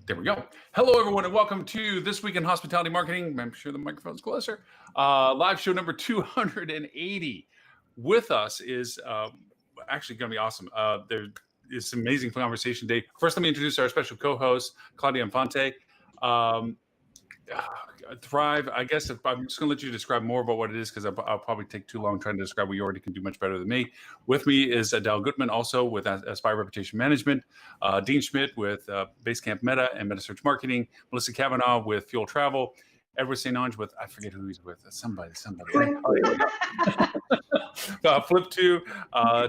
There we go. Hello, everyone, and welcome to This Week in Hospitality Marketing. I'm sure the microphone's closer. Live show number 280. With us is actually going to be awesome. There is some amazing conversation today. First, let me introduce our special co-host, Claudia Infante. Thrive, I guess I'm just going to let you describe more about what it is because I'll probably take too long trying to describe what you already can do much better than me. With me is Adele Gutman, also with Aspire Reputation Management, Dean Schmidt with Basecamp Meta and MetaSearch Marketing, Melissa Cavanaugh with Fuel Travel, Edward St. Ange with, I forget who he's with, somebody. Flip2,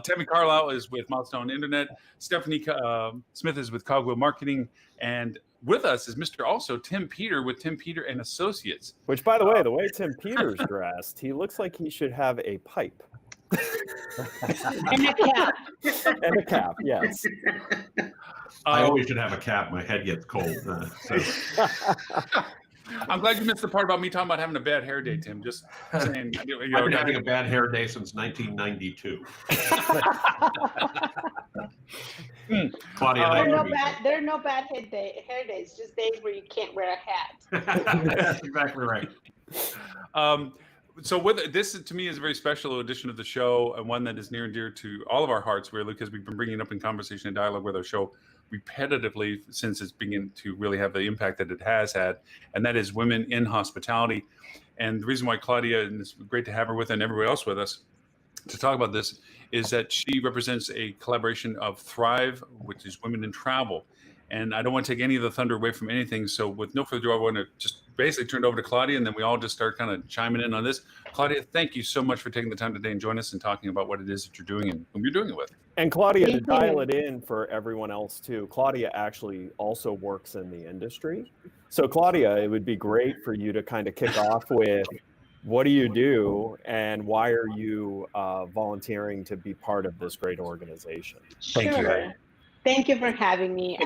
Tammy Carlisle is with Milestone Internet, Stephanie Smith is with Cogwheel Marketing, and with us is Mr. also Tim Peter with Tim Peter and Associates. Which, by the way Tim Peter's dressed, he looks like he should have a pipe. And a cap. And a cap, yes. I always should have a cap. My head gets cold. I'm glad you missed the part about me talking about having a bad hair day, Tim. Just saying. I've been having a bad hair day since 1992. Claudia, there are no bad hair days, just days where you can't wear a hat. That's exactly right. So with this, to me, is a very special edition of the show, and one that is near and dear to all of our hearts, really, because we've been bringing it up in conversation and dialogue with our show repetitively since it's beginning to really have the impact that it has had, and that is women in hospitality. And the reason why Claudia, and it's great to have her with and everybody else with us to talk about this, is that she represents a collaboration of Thrive, which is women in travel. And I don't want to take any of the thunder away from anything. So with no further ado, I want to just basically turn it over to Claudia, and then we all just start kind of chiming in on this. Claudia, thank you so much for taking the time today and joining us and talking about what it is that you're doing and whom you're doing it with. And Claudia, to dial it in for everyone else too, Claudia actually also works in the industry. So Claudia, it would be great for you to kind of kick off with, what do you do and why are you volunteering to be part of this great organization? Thank you. Thank you for having me.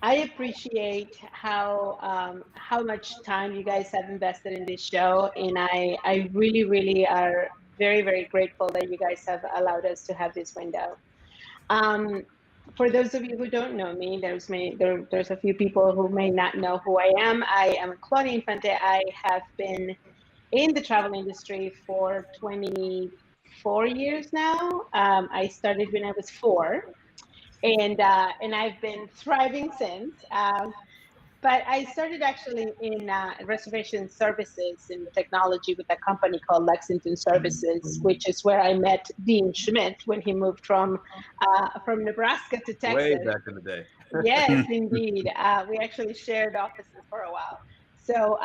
I appreciate how much time you guys have invested in this show, and I really, really are very, very grateful that you guys have allowed us to have this window. For those of you who don't know me, there's a few people who may not know who I am. I am Claudia Infante. I have been in the travel industry for 24 years now. I started when I was 4, and I've been thriving since. But I started actually in reservation services and technology with a company called Lexington Services, which is where I met Dean Schmidt when he moved from Nebraska to Texas. Way back in the day. Yes, indeed. We actually shared offices for a while. So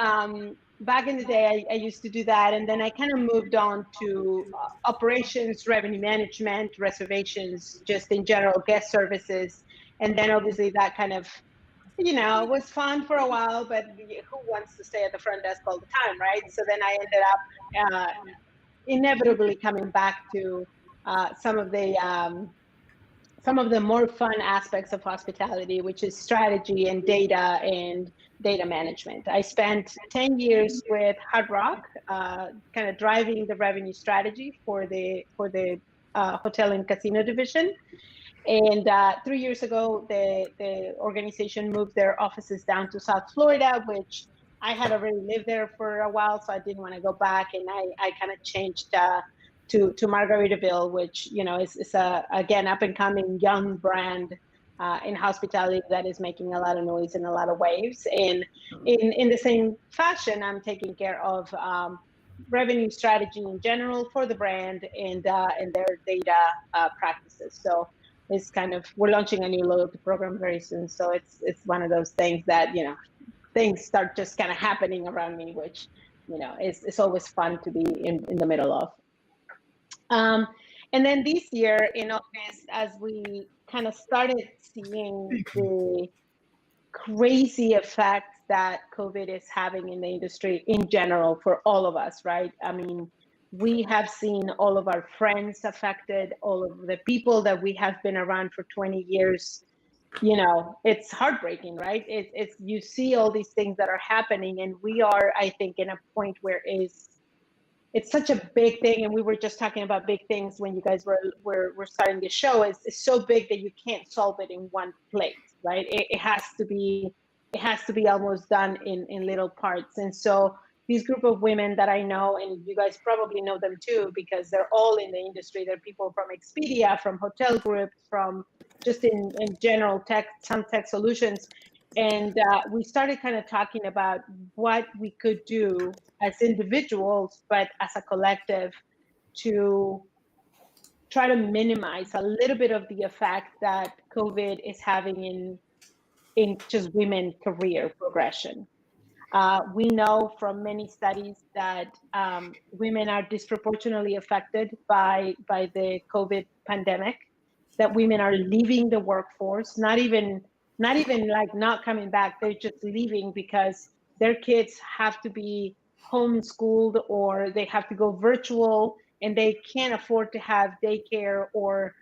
back in the day, I used to do that. And then I kind of moved on to operations, revenue management, reservations, just in general, guest services. And then obviously that kind of, was fun for a while, but who wants to stay at the front desk all the time, right? So then I ended up inevitably coming back to some of the more fun aspects of hospitality, which is strategy and data management. I spent 10 years with Hard Rock, kind of driving the revenue strategy for the hotel and casino division. And 3 years ago, the organization moved their offices down to South Florida, which I had already lived there for a while, so I didn't want to go back. And I kind of changed to Margaritaville, which is a, again, up and coming young brand in hospitality that is making a lot of noise and a lot of waves. And in the same fashion, I'm taking care of revenue strategy in general for the brand and their data practices. So it's kind of, we're launching a new loyalty program very soon. So it's one of those things that, things start just kind of happening around me, which, it's always fun to be in the middle of. And then this year in August, as we kind of started seeing the crazy effects that COVID is having in the industry in general for all of us, right? I mean, we have seen all of our friends affected, all of the people that we have been around for 20 years. It's heartbreaking, right? It's you see all these things that are happening, and we are, I think, in a point where it's it's such a big thing, and we were just talking about big things when you guys were starting the show. It's so big that you can't solve it in one plate, right? It has to be almost done in little parts. And so these group of women that I know, and you guys probably know them too, because they're all in the industry. They're people from Expedia, from hotel groups, from just in general tech, some tech solutions. And we started kind of talking about what we could do as individuals, but as a collective, to try to minimize a little bit of the effect that COVID is having in just women career progression. We know from many studies that women are disproportionately affected by the COVID pandemic, that women are leaving the workforce, not even like not coming back, they're just leaving because their kids have to be homeschooled or they have to go virtual and they can't afford to have daycare or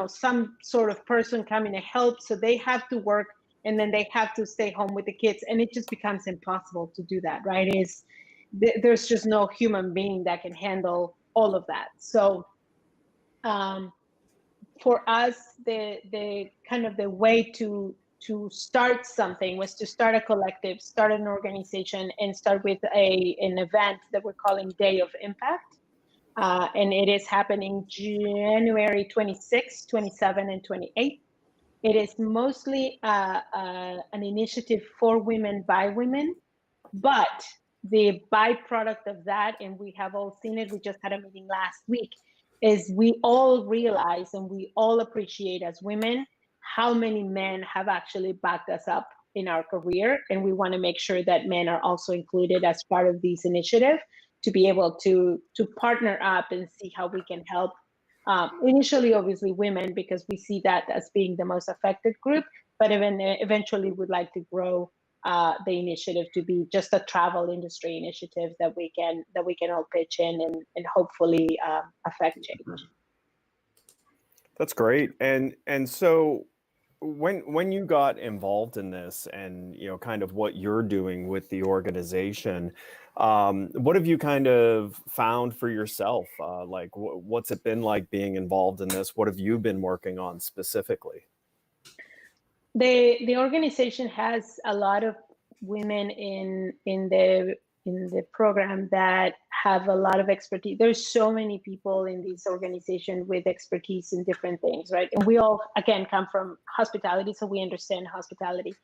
some sort of person coming to help, so they have to work and then they have to stay home with the kids, and it just becomes impossible to do that, right? There's just no human being that can handle all of that. So for us, the kind of the way to start something was to start a collective, start an organization, and start with an event that we're calling Day of Impact. And it is happening January 26, 27, and 28. It is mostly an initiative for women by women, but the byproduct of that, and we have all seen it, we just had a meeting last week, is we all realize and we all appreciate as women how many men have actually backed us up in our career. And we want to make sure that men are also included as part of this initiative to be able to partner up and see how we can help. Initially, obviously, women, because we see that as being the most affected group, but eventually would like to grow the initiative to be just a travel industry initiative that we can all pitch in and hopefully affect change. That's great. And so when you got involved in this and kind of what you're doing with the organization, what have you kind of found for yourself? Like what's it been like being involved in this? What have you been working on specifically? The organization has a lot of women in the program that have a lot of expertise. There's so many people in this organization with expertise in different things, right? And we all, again, come from hospitality, so we understand hospitality.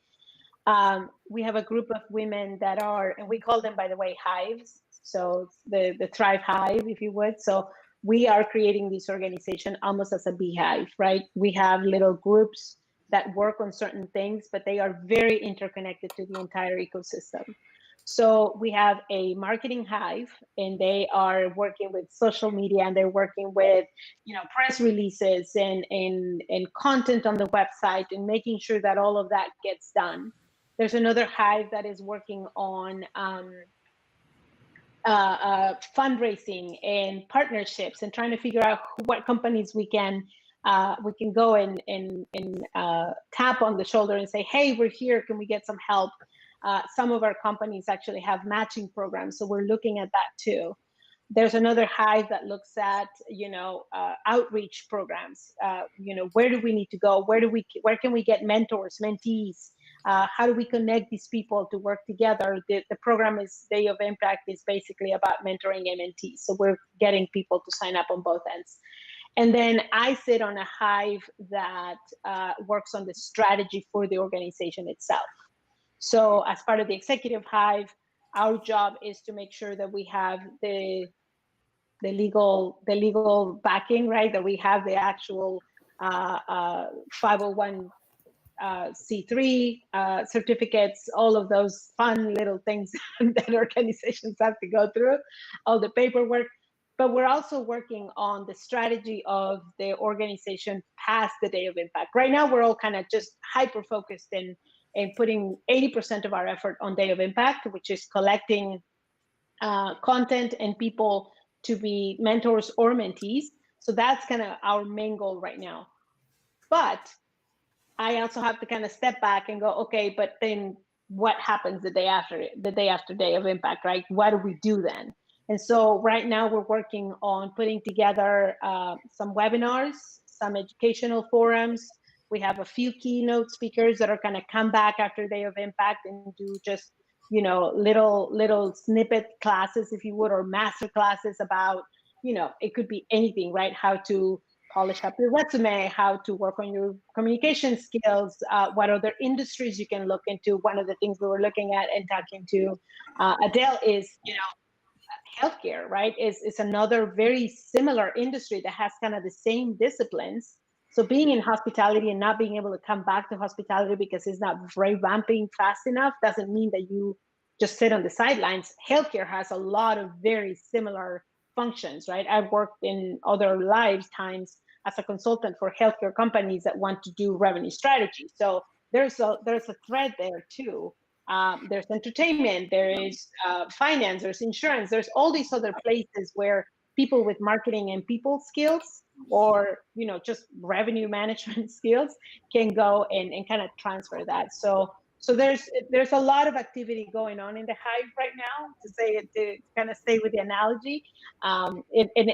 We have a group of women that are, and we call them, by the way, hives. So the Thrive Hive, if you would. So we are creating this organization almost as a beehive, right? We have little groups that work on certain things, but they are very interconnected to the entire ecosystem. So we have a marketing hive, and they are working with social media, and they're working with, press releases and content on the website, and making sure that all of that gets done. There's another hive that is working on fundraising and partnerships, and trying to figure out what companies we can go and tap on the shoulder and say, hey, we're here, can we get some help? Some of our companies actually have matching programs, so we're looking at that too. There's another hive that looks at, outreach programs. Where do we need to go? Where can we get mentors, mentees? How do we connect these people to work together? The program is Day of Impact is basically about mentoring mentees. So we're getting people to sign up on both ends. And then I sit on a hive that works on the strategy for the organization itself. So as part of the executive hive, our job is to make sure that we have the legal backing, right? That we have the actual 501c3 certificates, all of those fun little things that organizations have to go through, all the paperwork. But we're also working on the strategy of the organization past the Day of Impact. Right now, we're all kind of just hyper-focused in putting 80% of our effort on Day of Impact, which is collecting content and people to be mentors or mentees. So that's kind of our main goal right now. But I also have to kind of step back and go, okay, but then what happens the day after Day of Impact, right? What do we do then? And so right now we're working on putting together some webinars, some educational forums. We have a few keynote speakers that are going to come back after Day of Impact and do just, little snippet classes, if you would, or master classes about, it could be anything, right? How to polish up your resume, how to work on your communication skills, what other industries you can look into. One of the things we were looking at and talking to Adele is, healthcare, right? Is another very similar industry that has kind of the same disciplines. So being in hospitality and not being able to come back to hospitality because it's not revamping fast enough doesn't mean that you just sit on the sidelines. Healthcare has a lot of very similar functions, right? I've worked in other lifetimes as a consultant for healthcare companies that want to do revenue strategy. So there's a thread there too. There's entertainment, there is finance, there's insurance, there's all these other places where people with marketing and people skills, or just revenue management skills, can go and kind of transfer that. So there's a lot of activity going on in the hive right now, to kind of stay with the analogy. And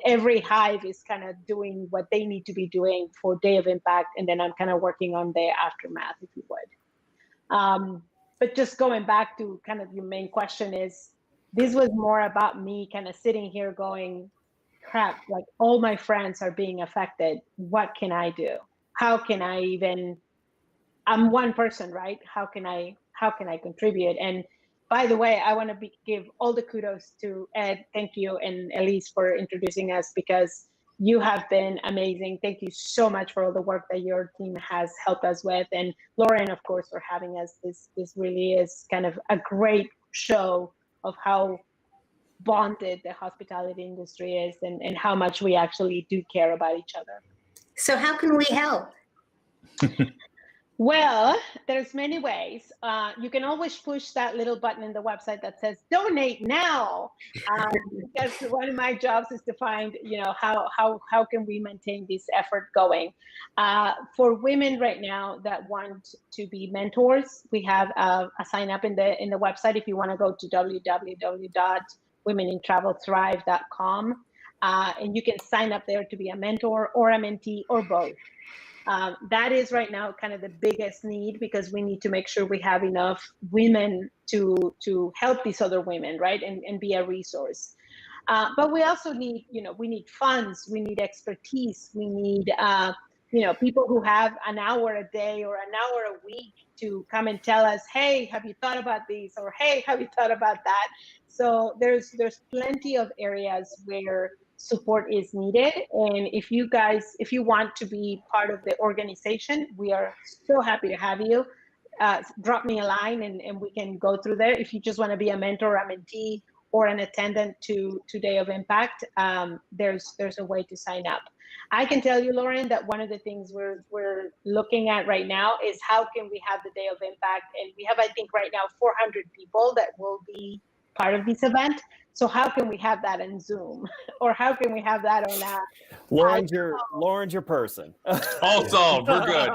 every hive is kind of doing what they need to be doing for Day of Impact, and then I'm kind of working on the aftermath, if you would. But just going back to kind of your main question, this was more about me kind of sitting here going, crap, like all my friends are being affected. What can I do? How can I I'm one person, right? How can I contribute? And by the way, I want to give all the kudos to Ed. Thank you, and Elise, for introducing us, because you have been amazing. Thank you so much for all the work that your team has helped us with. And Lauren, of course, for having us. This really is kind of a great show of how bonded the hospitality industry is, and how much we actually do care about each other. So how can we help? Well, there's many ways. You can always push that little button in the website that says donate now. Because one of my jobs is to find, how can we maintain this effort going. For women right now that want to be mentors, we have a sign up in the website if you want to go to www.womenintravelthrive.com. And you can sign up there to be a mentor or a mentee or both. That is right now kind of the biggest need, because we need to make sure we have enough women to help these other women, right? And be a resource. But we also need, we need funds, we need expertise, we need, people who have an hour a day or an hour a week to come and tell us, hey, have you thought about this? Or hey, have you thought about that? So there's plenty of areas where support is needed. And if you want to be part of the organization, we are so happy to have you. Drop me a line and we can go through there. If you just want to be a mentor, a mentee, or an attendant to Day of Impact, there's a way to sign up. I can tell you, Lauren, that one of the things we're looking at right now is how can we have the Day of Impact, and we have, I think right now, 400 people that will be part of this event. So how can we have that on Zoom, or how can we have that on that? Lauren's your person. All solved. We're good.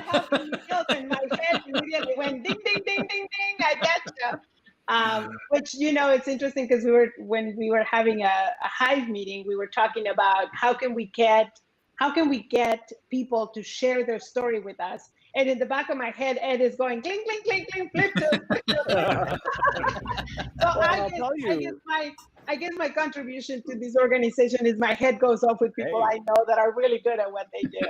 How can we help? And my head immediately went ding, ding, ding, ding, ding. I getcha. Which, it's interesting, because when we were having a hive meeting, we were talking about how can we get people to share their story with us. And in the back of my head, Ed is going, cling, cling, cling, cling, flip to. So I guess my contribution to this organization is my head goes off with people I know that are really good at what they do.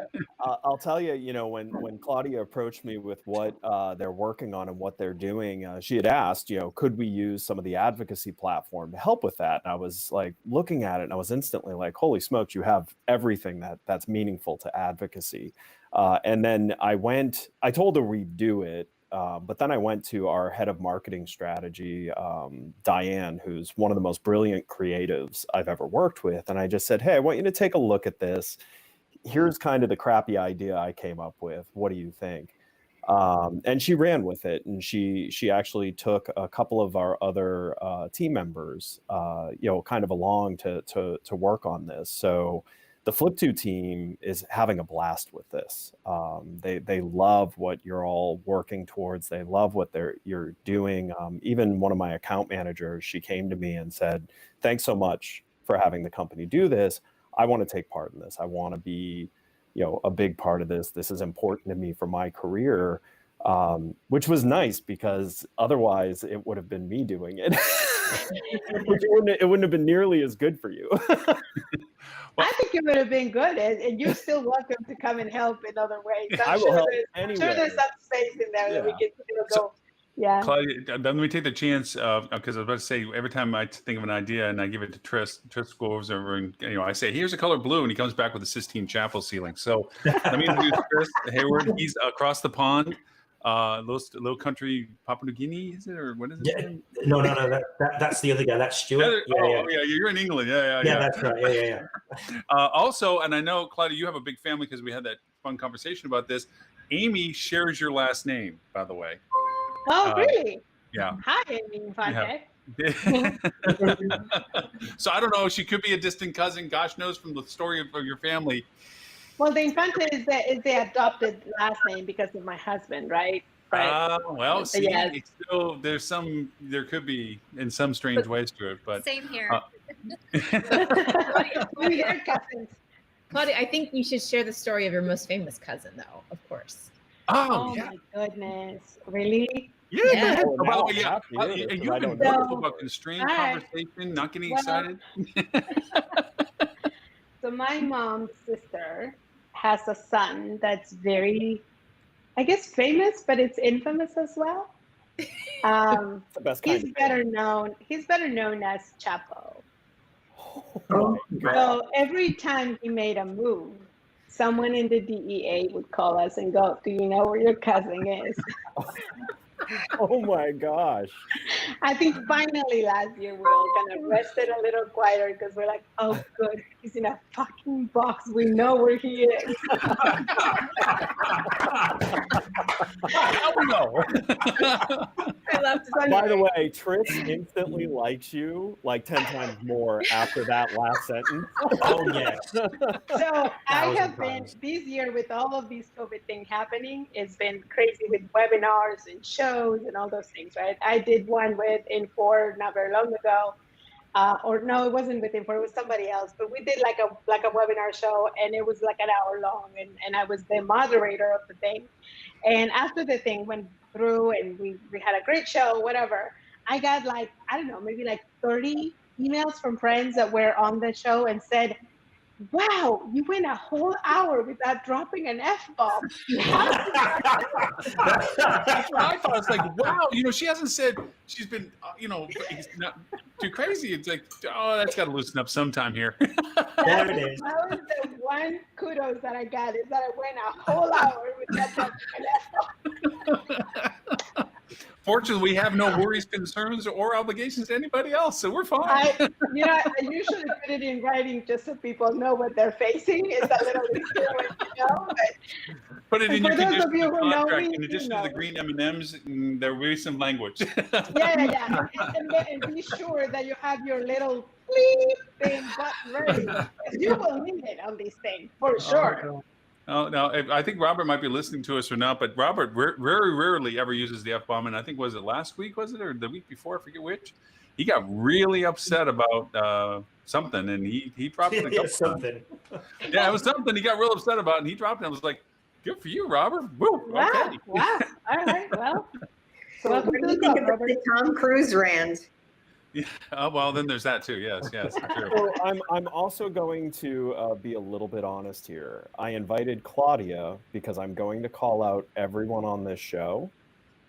I'll tell you, when Claudia approached me with what they're working on and what they're doing, she had asked, could we use some of the advocacy platform to help with that? And I was like looking at it, and I was instantly like, holy smokes, you have everything that's meaningful to advocacy. And then I told her we'd do it. But then I went to our head of marketing strategy, Diane, who's one of the most brilliant creatives I've ever worked with. And I just said, hey, I want you to take a look at this. Here's kind of the crappy idea I came up with. What do you think? And she ran with it. And she actually took a couple of our other team members, kind of along to work on this. So the Flip2 team is having a blast with this. They love what you're all working towards. They love what you're doing. Even one of my account managers, she came to me and said, "Thanks so much for having the company do this. I want to take part in this. I want to be, a big part of this. This is important to me for my career." Which was nice because otherwise it would have been me doing it. It wouldn't have been nearly as good for you. I think it would have been good, and you're still welcome to come and help in other ways. I will help I'm anyway. sure there's some space in there that we can go. Yeah. Claudia, let me take the chance because I was about to say every time I think of an idea and I give it to Tris goes over and I say, "Here's a color blue," and he comes back with a Sistine Chapel ceiling. So let me introduce Tris Hayward. He's across the pond. Little country Papua New Guinea, is it, or what is it? Yeah, no. That's the other guy. That's Stuart. Yeah, you're in England. Yeah. That's right. Yeah. Also, and I know, Claudia, you have a big family because we had that fun conversation about this. Amy shares your last name, by the way. Oh, really? Yeah. Hi, Amy Infante. Yeah. So I don't know. She could be a distant cousin. Gosh knows from the story of your family. Well, the Infante is the adopted last name because of my husband, right? Well, see, Yes. it's still there could be in some strange ways to it, but same here. We're cousins. Claudia, I think you should share the story of your most famous cousin, though, of course. Oh yeah. my goodness. Really? Yeah. Oh, By the now way, yeah. I have to hear this, And but you've I been don't know. wonderful about constrained conversation, not getting excited. So my mom's sister has a son that's very, I guess, famous, but it's infamous as well. The best kind He's of better known as Chapo. Oh my God. So every time he made a move, someone in the DEA would call us and go, "Do you know where your cousin is?" Oh my gosh. I think finally last year we all kind of rested a little quieter because we're like, "Oh, good, he's in a fucking box. We know where he is." How we know? I love to By the way, Tris instantly likes you like 10 times more after that last sentence. Oh yes. So I have 1,000 been times. this year with all of these COVID things happening. It's been crazy with webinars and shows and all those things, right? I did one with Infor not very long ago, or no, it wasn't with Infor, it was somebody else. But we did like a webinar show, and it was like an hour long, and I was the moderator of the thing. And after the thing went through, and we had a great show, whatever, I got like, I don't know, maybe like 30 emails from friends that were on the show and said, "Wow, you went a whole hour without dropping an F-bomb." That's what I thought. It's like, wow, she hasn't said she's been, it's not too crazy. It's like, oh, that's got to loosen up sometime here. There it is. That was the one kudos that I got, is that I went a whole hour without dropping an F-bomb. Fortunately, we have no worries, concerns, or obligations to anybody else, so we're fine. I usually put it in writing just so people know what they're facing. It's a little easier when you know. But Put it in your for those of condition you of who know contract. me, In addition you to the know. green M&Ms, there will be some language. Yeah. And be sure that you have your little bleep thing button ready. 'Cause you will need it on these things, for sure. Oh, no, I think Robert might be listening to us or not, but Robert very rarely ever uses the F-bomb. And I think, was it last week, or the week before? I forget which. He got really upset about something, and he dropped it a couple times. Something. Yeah, it was something he got real upset about, and he dropped it. I was like, good for you, Robert. Woo, okay. Wow. All right. Well, What welcome do to you the think club, about Robert. the Tom Cruise rant? Yeah. Oh, well, then there's that too. Yes, true. So I'm also going to be a little bit honest here. I invited Claudia because I'm going to call out everyone on this show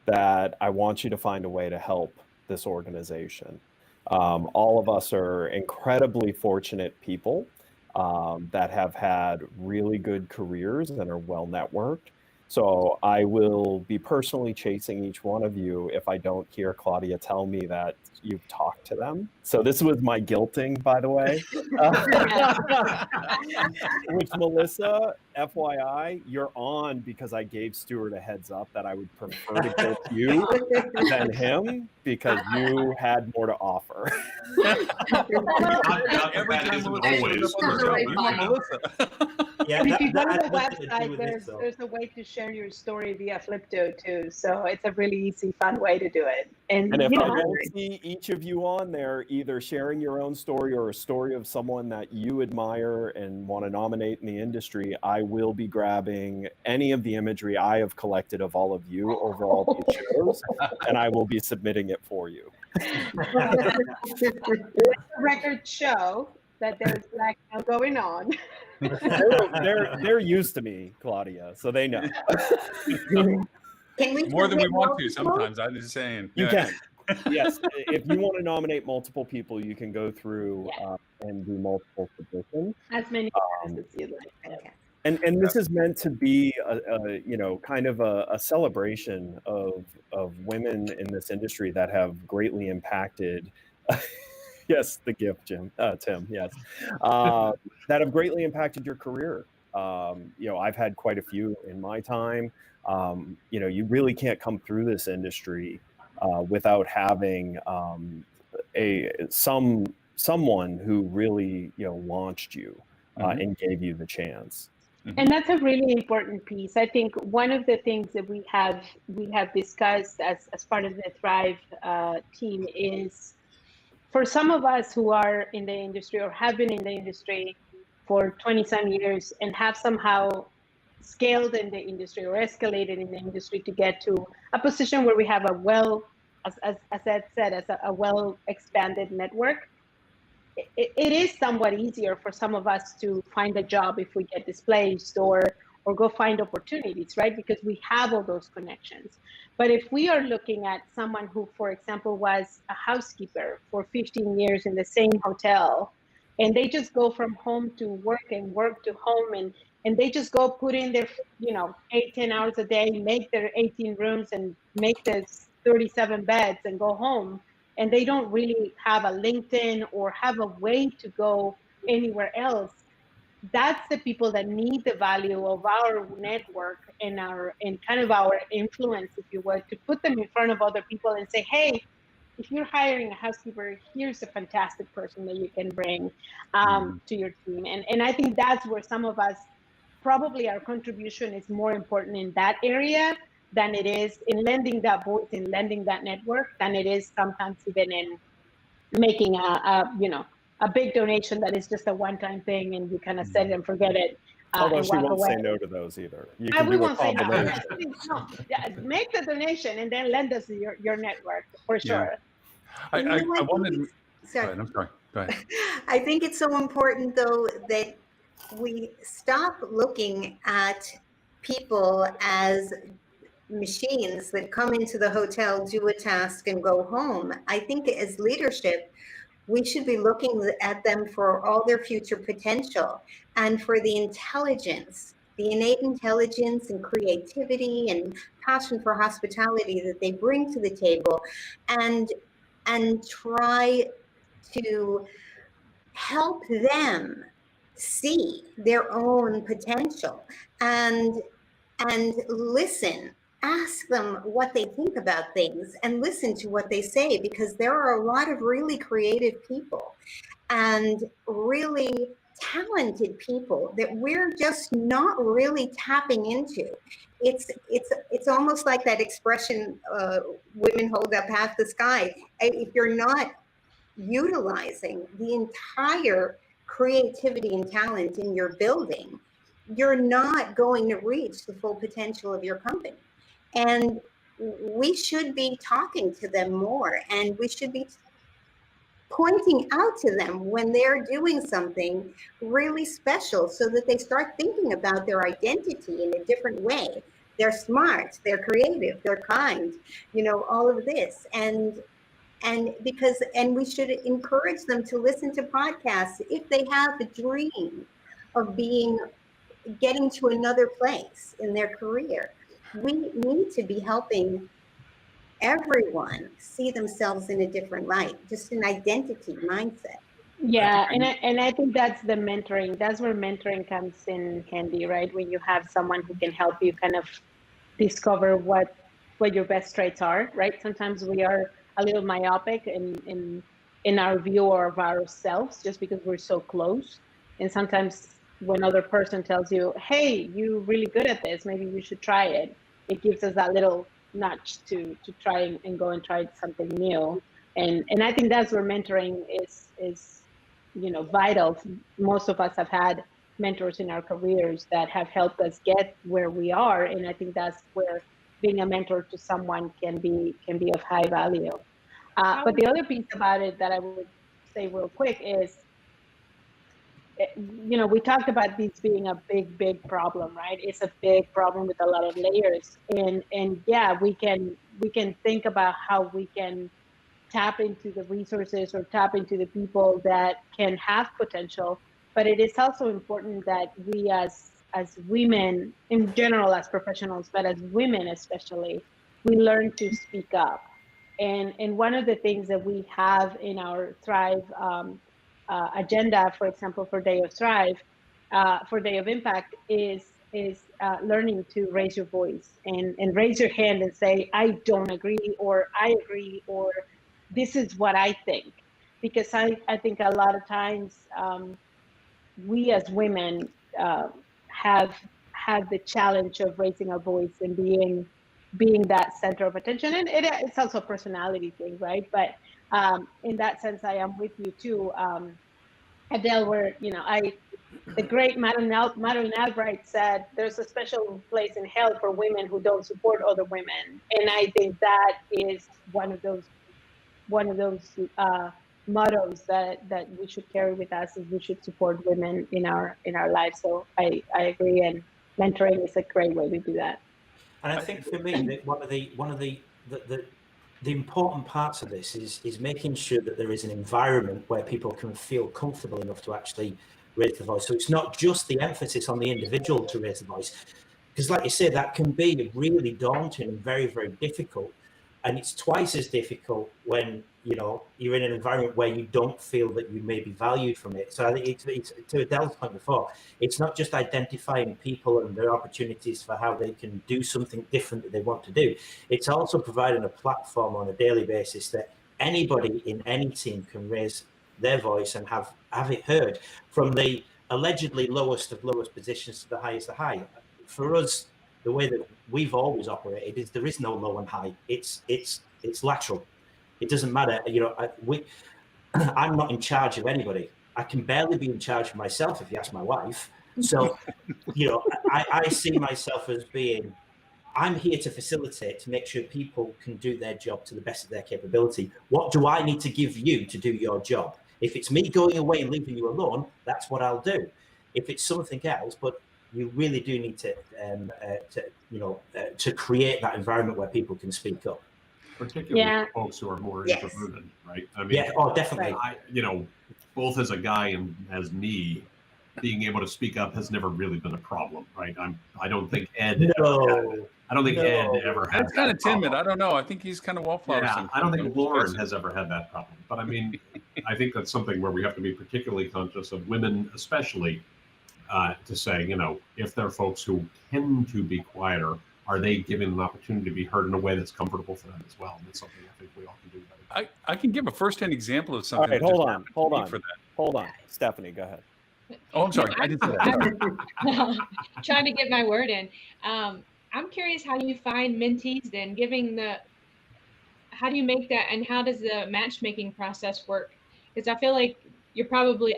that I want you to find a way to help this organization. All of us are incredibly fortunate people that have had really good careers and are well networked. So I will be personally chasing each one of you if I don't hear Claudia tell me that you've talked to them. So this was my guilting, by the way. Which, Melissa, FYI, you're on because I gave Stuart a heads up that I would prefer to guilt you than him because you had more to offer. Every time Melissa always. shows up on the show, we want Melissa. Yeah, And if you go to that the had nothing to do website, with it, so. there's a way to share your story via Flipto too. So it's a really easy, fun way to do it. And if you I know, don't see each of you on there, either sharing your own story or a story of someone that you admire and want to nominate in the industry, I will be grabbing any of the imagery I have collected of all of you over all these shows, and I will be submitting it for you. records show that there's blackmail going on. They're used to me, Claudia, so they know. Can we More than we submit want to multiple? sometimes. I'm just saying. You Yeah. can. Yes, if you want to nominate multiple people, you can go through and do multiple submissions. As many as you like. Okay. And this is meant to be a you know, kind of a celebration of women in this industry that have greatly impacted. Yes, the gift, Tim. Yes, that have greatly impacted your career. You know, I've had quite a few in my time. You know, you really can't come through this industry without having someone who really, you know, launched you and gave you the chance. And that's a really important piece. I think one of the things that we have discussed as part of the Thrive team is, for some of us who are in the industry or have been in the industry for 20 some years and have somehow scaled in the industry or escalated in the industry to get to a position where we have a as Ed said, as a well expanded network, it is somewhat easier for some of us to find a job if we get displaced or go find opportunities, right? Because we have all those connections. But if we are looking at someone who, for example, was a housekeeper for 15 years in the same hotel, and they just go from home to work and work to home, and they just go put in their, 8-10 hours a day, make their 18 rooms and make this 37 beds and go home, and they don't really have a LinkedIn or have a way to go anywhere else, that's the people that need the value of our network and kind of our influence, if you will, to put them in front of other people and say, hey, if you're hiring a housekeeper, here's a fantastic person that you can bring to your team. And I think that's where some of us, probably our contribution is more important in that area than it is in lending that voice, in lending that network, than it is sometimes even in making a big donation that is just a one-time thing and you kind of set it and forget it. Although and she walk won't away. say no to those either. You I can do a won't say no. combination. No. Yeah, make the donation and then lend us your network for sure. I You know what? wanted. Sorry. Go ahead, I'm sorry. Go ahead. I think it's so important, though, that we stop looking at people as machines that come into the hotel, do a task, and go home. I think as leadership, we should be looking at them for all their future potential and for the intelligence, the innate intelligence and creativity and passion for hospitality that they bring to the table, and try to help them see their own potential and listen, ask them what they think about things and listen to what they say, because there are a lot of really creative people and really talented people that we're just not really tapping into. It's almost like that expression, women hold up half the sky. If you're not utilizing the entire creativity and talent in your building, you're not going to reach the full potential of your company. And we should be talking to them more, and we should be pointing out to them when they're doing something really special so that they start thinking about their identity in a different way. They're smart, they're creative, they're kind, all of this. And we should encourage them to listen to podcasts if they have a dream of being getting to another place in their career. We need to be helping everyone see themselves in a different light, just an identity mindset. Yeah, and I think that's the mentoring. That's where mentoring comes in handy, right? When you have someone who can help you kind of discover what your best traits are, right? Sometimes we are a little myopic in our view of ourselves just because we're so close. And sometimes when other person tells you, "Hey, you're really good at this. Maybe you should try it," it gives us that little nudge to try and go and try something new. And I think that's where mentoring is vital. Most of us have had mentors in our careers that have helped us get where we are, and I think that's where being a mentor to someone can be of high value. But the other piece about it that I would say real quick is, we talked about this being a big problem, right? It's a big problem with a lot of layers, and yeah, we can think about how we can tap into the resources or tap into the people that can have potential. But it is also important that we as women in general, as professionals, but as women especially, we learn to speak up. And one of the things that we have in our Thrive agenda, for example, for Day of Thrive, for Day of Impact, is learning to raise your voice and raise your hand and say, "I don't agree," or "I agree," or "this is what I think." Because I think a lot of times we as women have had the challenge of raising our voice and being that center of attention. And it's also a personality thing, right? But in that sense, I am with you too, Adele, where, the great Madeline Albright said, "There's a special place in hell for women who don't support other women." And I think that is one of those mottos that we should carry with us, is we should support women in our lives. So I agree, and mentoring is a great way to do that. And I think for me, that one of the important parts of this is making sure that there is an environment where people can feel comfortable enough to actually raise the voice. So it's not just the emphasis on the individual to raise the voice, because like you say, that can be really daunting and very, very difficult. And it's twice as difficult when you're in an environment where you don't feel that you may be valued from it. So I think it's to Adele's point before, it's not just identifying people and their opportunities for how they can do something different that they want to do. It's also providing a platform on a daily basis that anybody in any team can raise their voice and have it heard, from the allegedly lowest of lowest positions to the highest of high. For us, the way that we've always operated is there is no low and high. It's lateral. It doesn't matter. I'm not in charge of anybody. I can barely be in charge of myself, if you ask my wife. So, I see myself as being, I'm here to facilitate, to make sure people can do their job to the best of their capability. What do I need to give you to do your job? If it's me going away and leaving you alone, that's what I'll do. If it's something else, but you really do need to create that environment where people can speak up. Particularly for folks who are more introverted, right? I mean, definitely. Both as a guy and as me, being able to speak up has never really been a problem, right? I don't think Ed Ed ever had. Ed's kind of timid. I don't know. I think he's kind of wallflower. Yeah, I don't think Lauren has ever had that problem. But I mean, I think that's something where we have to be particularly conscious of, women especially, to say, if there are folks who tend to be quieter, are they given an opportunity to be heard in a way that's comfortable for them as well? And that's something I think we all can do better. I can give a firsthand example of something. All right, hold on. Stephanie, go ahead. Oh, I'm sorry. I didn't say that. I'm trying to get my word in. I'm curious how you find mentees then, how do you make that, and how does the matchmaking process work? Because I feel like you're probably,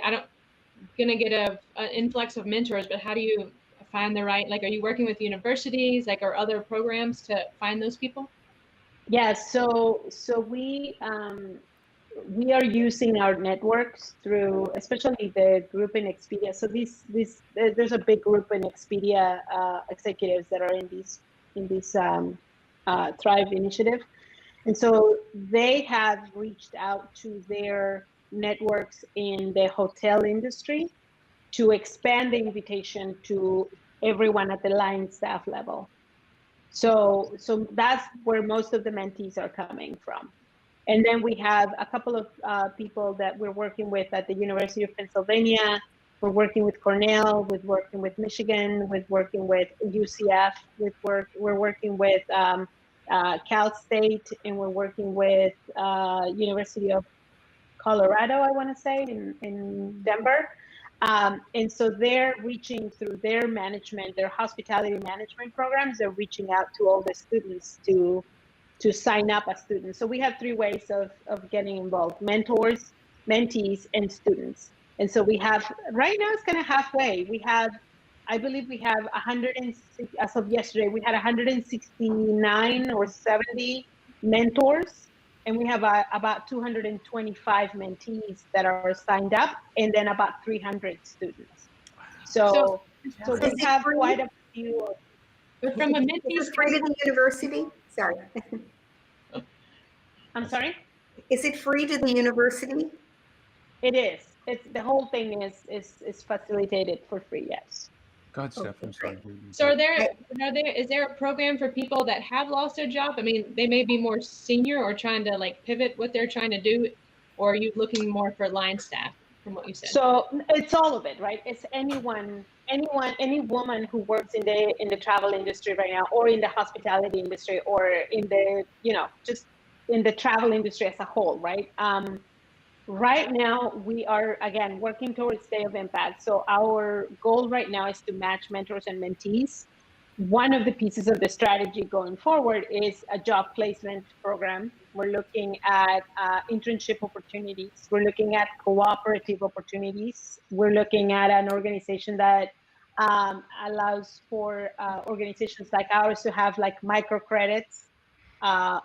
going to get an influx of mentors, but how do you find the right, are you working with universities, or other programs to find those people? Yes. So we are using our networks through, especially the group in Expedia. So there's a big group in Expedia executives that are in this Thrive initiative, and so they have reached out to their networks in the hotel industry to expand the invitation to everyone at the line staff level. So that's where most of the mentees are coming from. And then we have a couple of people that we're working with at the University of Pennsylvania. We're working with Cornell, we're working with Michigan, we're working with UCF, we're working with Cal State, and we're working with University of Colorado, I want to say, in Denver. And so they're reaching through their management, their hospitality management programs, they're reaching out to all the students to sign up as students. So we have three ways of getting involved: mentors, mentees, and students. And so we have, right now it's kind of halfway. We have, I believe we have 106, as of yesterday, we had 169 or 70 mentors, and we have about 225 mentees that are signed up, and then about 300 students. So we have quite a few. But from a mentee, Is it free to the university? Sorry. I'm sorry? Is it free to the university? It is. It's the whole thing is facilitated for free. Yes. God, Steph, I'm sorry. so is there a program for people that have lost their job? I mean, they may be more senior or trying to like pivot what they're trying to do, or are you looking more for line staff from what you said? So it's all of it, right? It's any woman who works in the travel industry right now, or in the hospitality industry, or in the, just in the travel industry as a whole, right? Right now, we are, again, working towards Day of Impact. So our goal right now is to match mentors and mentees. One of the pieces of the strategy going forward is a job placement program. We're looking at internship opportunities. We're looking at cooperative opportunities. We're looking at an organization that allows for organizations like ours to have like microcredits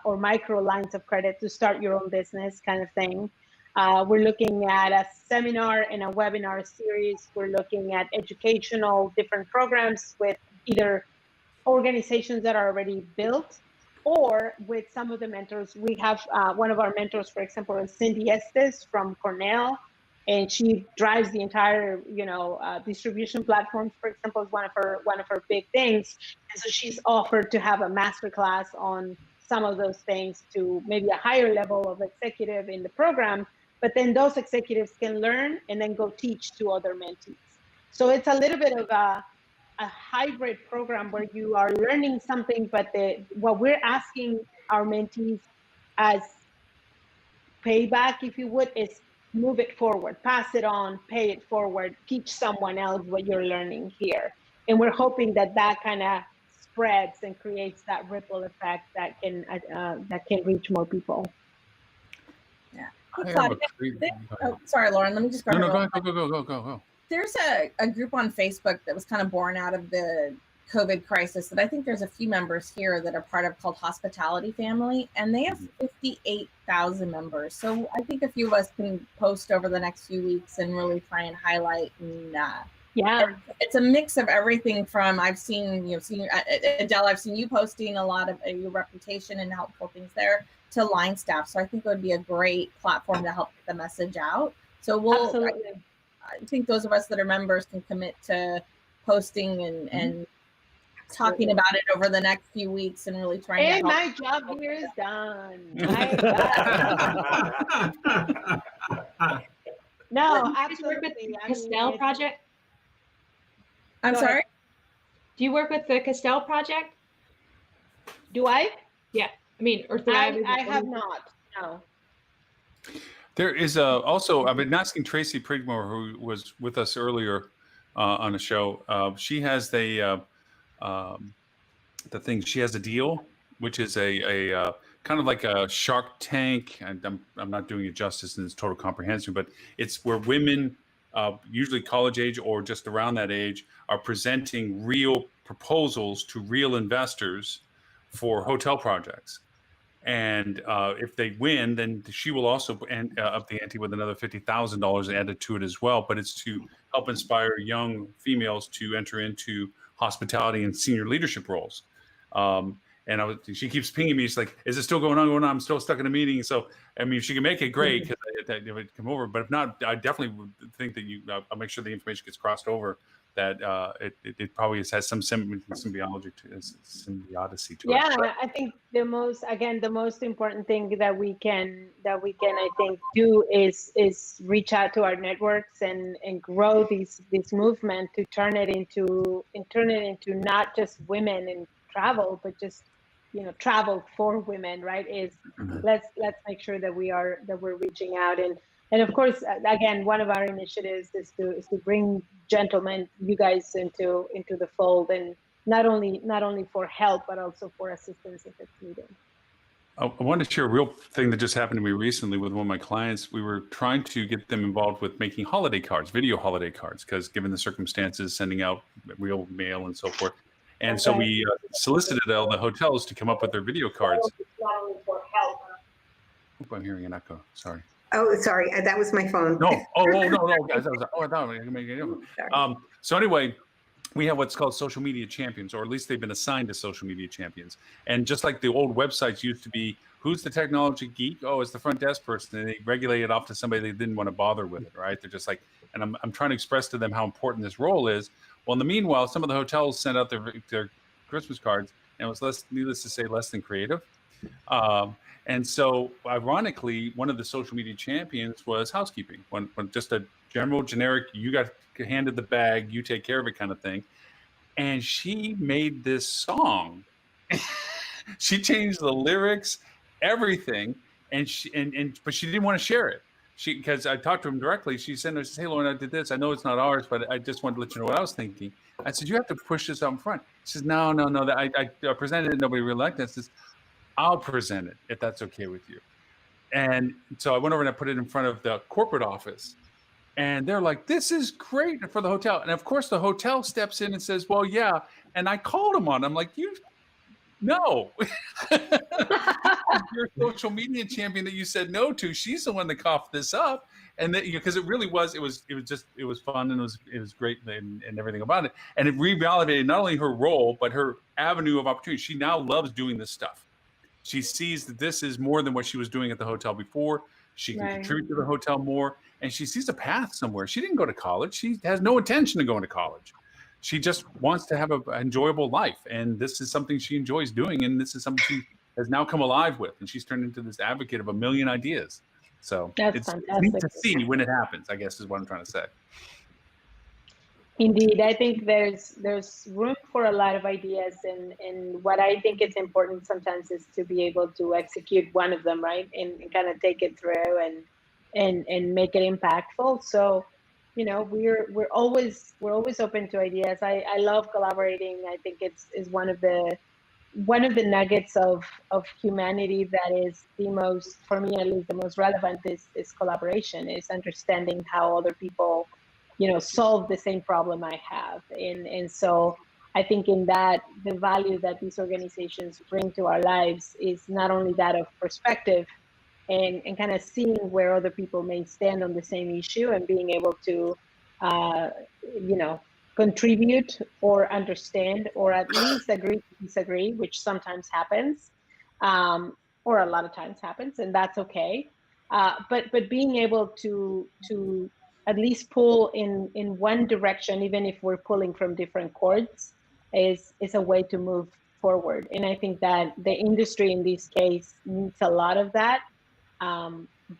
or micro lines of credit to start your own business kind of thing. We're looking at a seminar and a webinar series. We're looking at educational different programs with either organizations that are already built or with some of the mentors. We have one of our mentors, for example, is Cindy Estes from Cornell, and she drives the entire, distribution platforms, for example, is one of her big things. And so she's offered to have a masterclass on some of those things to maybe a higher level of executive in the program, but then those executives can learn and then go teach to other mentees. So it's a little bit of a hybrid program where you are learning something, but what we're asking our mentees as payback, if you would, is move it forward, pass it on, pay it forward, teach someone else what you're learning here. And we're hoping that kind of spreads and creates that ripple effect that can reach more people. Yeah. Sorry, Lauren. Let me just go. Go. There's a group on Facebook that was kind of born out of the COVID crisis that I think there's a few members here that are part of, called Hospitality Family, and they have 58,000 members. So I think a few of us can post over the next few weeks and really try and highlight. And it's a mix of everything from, I've seen Adele, I've seen you posting a lot of your reputation and helpful things there, to line staff. So I think it would be a great platform to help get the message out. So I think those of us that are members can commit to posting and talking about it over the next few weeks and really trying to help. My job here is done. No, absolutely. Castell Project? I'm sorry? Do you work with the Castell Project? Do I? Yeah. I mean, or Thrive. I have not. No. There is also, I've been asking Tracy Prigmore, who was with us earlier on a show. She has the thing. She has a deal, which is a kind of like a Shark Tank. And I'm not doing it justice in its total comprehension, but it's where women, usually college age or just around that age, are presenting real proposals to real investors for hotel projects. And if they win, then she will also up the ante with another $50,000 added to it as well. But it's to help inspire young females to enter into hospitality and senior leadership roles. And she keeps pinging me. She's like, "Is it still going on? I'm still stuck in a meeting." So, I mean, if she can make it, great, because it would come over. But if not, I definitely would think that I'll make sure the information gets crossed over. That it probably has some symbiotic to symbioticity to it. Yeah, I think the most important thing that we can I think do is reach out to our networks and grow this movement to turn it into not just women in travel, but just travel for women, right? Let's make sure that we're reaching out, and of course, again, one of our initiatives is to bring gentlemen, you guys, into the fold, and not only for help, but also for assistance if it's needed. I wanted to share a real thing that just happened to me recently with one of my clients. We were trying to get them involved with making holiday cards, video holiday cards, because given the circumstances, sending out real mail and so forth. And so we solicited all the hotels to come up with their video cards. Oop, I'm hearing an echo. Sorry. Oh, sorry. That was my phone. No. No, guys. I thought we could make it different. So anyway, we have what's called social media champions, or at least they've been assigned to social media champions. And just like the old websites used to be, who's the technology geek? Oh, it's the front desk person. And they regulate it off to somebody they didn't want to bother with it, right? They're just like, and I'm trying to express to them how important this role is. Well, in the meanwhile, some of the hotels sent out their Christmas cards, and it was needless to say, less than creative. And so, ironically, one of the social media champions was housekeeping. When just a general, generic, you got handed the bag, you take care of it kind of thing. And she made this song. She changed the lyrics, everything, but she didn't want to share it. Because I talked to him directly. She said, "Hey, Lauren, I did this. I know it's not ours, but I just wanted to let you know what I was thinking." I said, "You have to push this out in front." She says, "No. I presented it. Nobody really liked it." I says, "I'll present it if that's okay with you." And so I went over and I put it in front of the corporate office, and they're like, "This is great for the hotel." And of course, the hotel steps in and says, "Well, yeah." And I called him on. I'm like, no. Your social media champion that you said no to, she's the one that coughed this up. And because it really was, it was fun, and it was great, and everything about it. And it revalidated not only her role, but her avenue of opportunity. She now loves doing this stuff. She sees that this is more than what she was doing at the hotel before. She can contribute to the hotel more, and she sees a path somewhere. She didn't go to college. She has no intention of going to college. She just wants to have an enjoyable life, and this is something she enjoys doing, and this is something she has now come alive with, and she's turned into this advocate of a million ideas. So it's neat to see when it happens, I guess, is what I'm trying to say. Indeed, I think there's room for a lot of ideas, and what I think is important sometimes is to be able to execute one of them, right, and kind of take it through and make it impactful. So, we're always open to ideas. I love collaborating. I think it's one of the nuggets of humanity that is the most, for me at least, the most relevant is collaboration, is understanding how other people solve the same problem I have. And so I think in that, the value that these organizations bring to our lives is not only that of perspective and kind of seeing where other people may stand on the same issue and being able to, contribute or understand, or at least agree to disagree, which sometimes happens, or a lot of times happens, and that's okay. But being able to at least pull in one direction, even if we're pulling from different chords, is a way to move forward. And I think that the industry in this case needs a lot of that.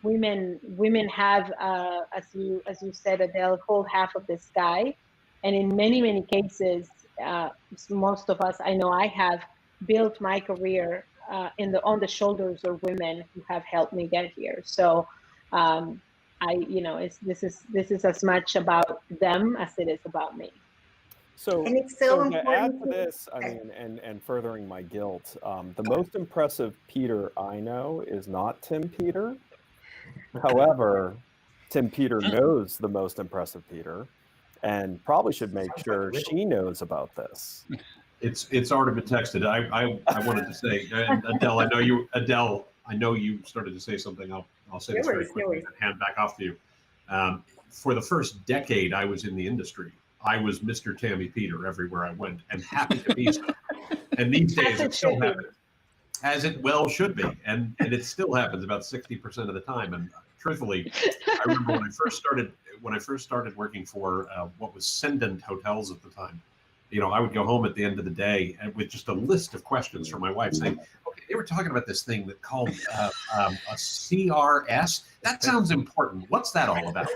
Women have, as you said, Adele, hold half of the sky. And in many cases, most of us, I know I have built my career on the shoulders of women who have helped me get here. So this is as much about them as it is about me. So, and it's so to add important to this, I mean, and furthering my guilt, the most impressive Peter I know is not Tim Peter. However, Tim Peter knows the most impressive Peter, and probably should make sure she knows about this. It's already been texted. I wanted to say, and Adele, I know you started to say something. I'll say this very quickly and hand back off to you. For the first decade I was in the industry, I was Mr. Tammy Peter everywhere I went, and happy to be so. And these days it still happens, as it well should be, and it still happens about 60% of the time. And truthfully, I remember when I first started working for what was Sendent Hotels at the time. You know, I would go home at the end of the day and with just a list of questions from my wife saying, okay, they were talking about this thing that called a CRS. That sounds important. What's that all about?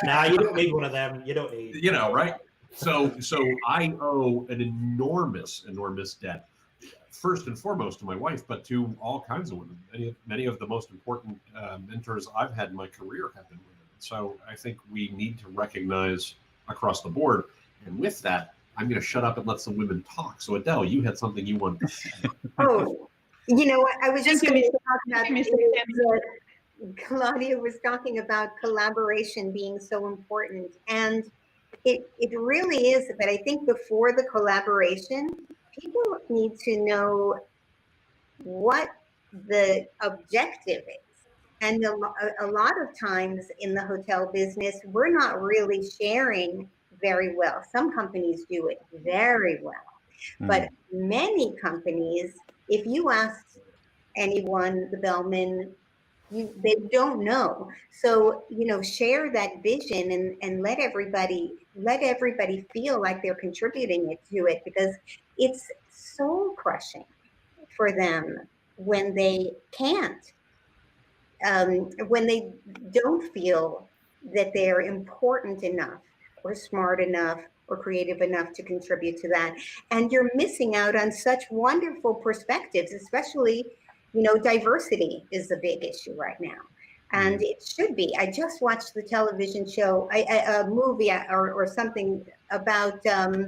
Nah, you don't need one of them. You don't need. You know, right? So I owe an enormous debt, first and foremost to my wife, but to all kinds of women. Many of the most important mentors I've had in my career have been women. So I think we need to recognize across the board. And with that, I'm going to shut up and let some women talk. So Adele, you had something you wanted to say. Oh, you know what? I was just going to talk about Claudia was talking about collaboration being so important. And it really is, but I think before the collaboration, people need to know what the objective is. And a lot of times in the hotel business, we're not really sharing very well. Some companies do it very well, but many companies, if you ask anyone, the bellman, they don't know. So, you know, share that vision and let everybody feel like they're contributing to it, because it's soul crushing for them when they can't, when they don't feel that they're important enough or smart enough or creative enough to contribute to that. And you're missing out on such wonderful perspectives, especially, you know, diversity is a big issue right now. And it should be. I just watched the television show, a movie or something about I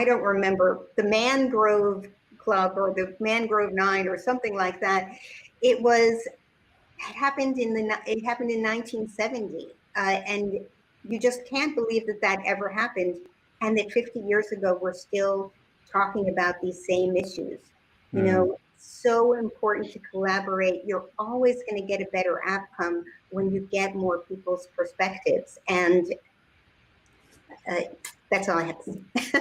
don't remember, the Mangrove Club or the Mangrove Nine or something like that. It happened in 1970, and you just can't believe that ever happened, and that 50 years ago we're still talking about these same issues. You know, so important to collaborate. You're always going to get a better outcome when you get more people's perspectives, and that's all I have to say.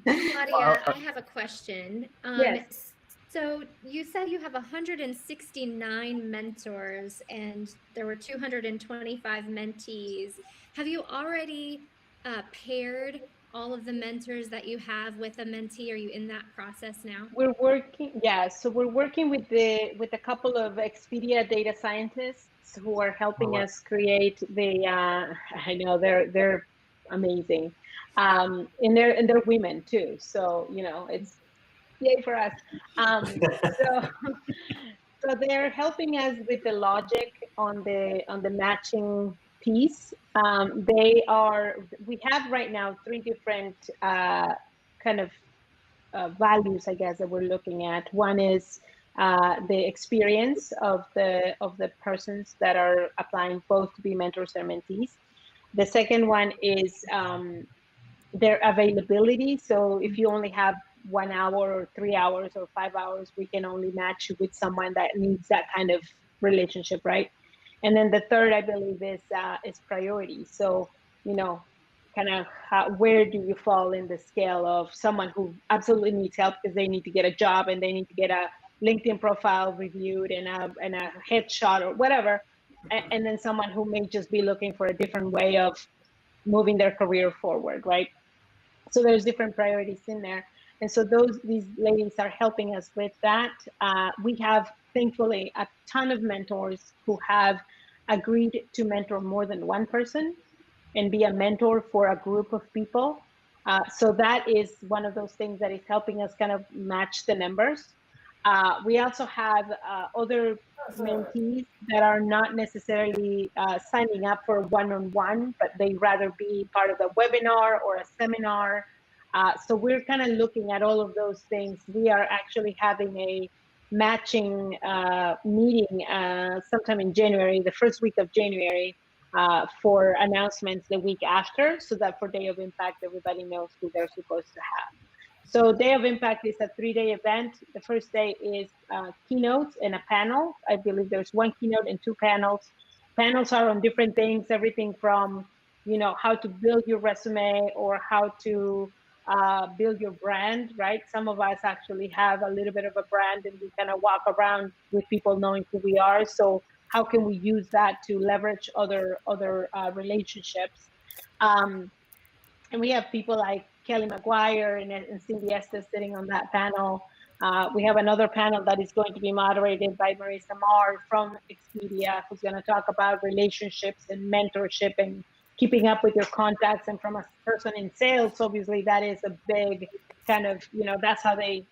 Claudia, I have a question. Yes. So you said you have 169 mentors and there were 225 mentees. Have you already paired all of the mentors that you have with a mentee? Are you in that process now? We're working, yeah. So we're working with a couple of Expedia data scientists who are helping us create the. I know they're amazing, and they're women too. So you know it's yay for us. So they're helping us with the logic on the matching piece. We have right now 3 different kind of values, I guess, that we're looking at. One is the experience of the persons that are applying both to be mentors or mentees. The second one is their availability. So if you only have 1 hour or 3 hours or 5 hours, we can only match you with someone that needs that kind of relationship, right? And then the third, I believe, is priority. So, you know, kind of where do you fall in the scale of someone who absolutely needs help because they need to get a job and they need to get a LinkedIn profile reviewed and a headshot or whatever, and then someone who may just be looking for a different way of moving their career forward, right? So there's different priorities in there. And so these ladies are helping us with that. We have, thankfully, a ton of mentors who have agreed to mentor more than one person and be a mentor for a group of people. So that is one of those things that is helping us kind of match the numbers. We also have other mentees that are not necessarily signing up for one-on-one, but they rather be part of a webinar or a seminar. So we're kind of looking at all of those things. We are actually having a matching meeting sometime in January, the first week of January, for announcements the week after, so that for Day of Impact, everybody knows who they're supposed to have. So Day of Impact is a 3-day event. The first day is keynotes and a panel. I believe there's 1 keynote and 2 panels. panels are on different things, everything from, how to build your resume or how to build your brand, right? Some of us actually have a little bit of a brand and we kind of walk around with people knowing who we are. So how can we use that to leverage other relationships? And we have people like Kelly McGuire and Cindy Estes sitting on that panel. We have another panel that is going to be moderated by Marisa Marr from Expedia, who's going to talk about relationships and mentorship and keeping up with your contacts. And from a person in sales, obviously, that is a big kind of, that's how they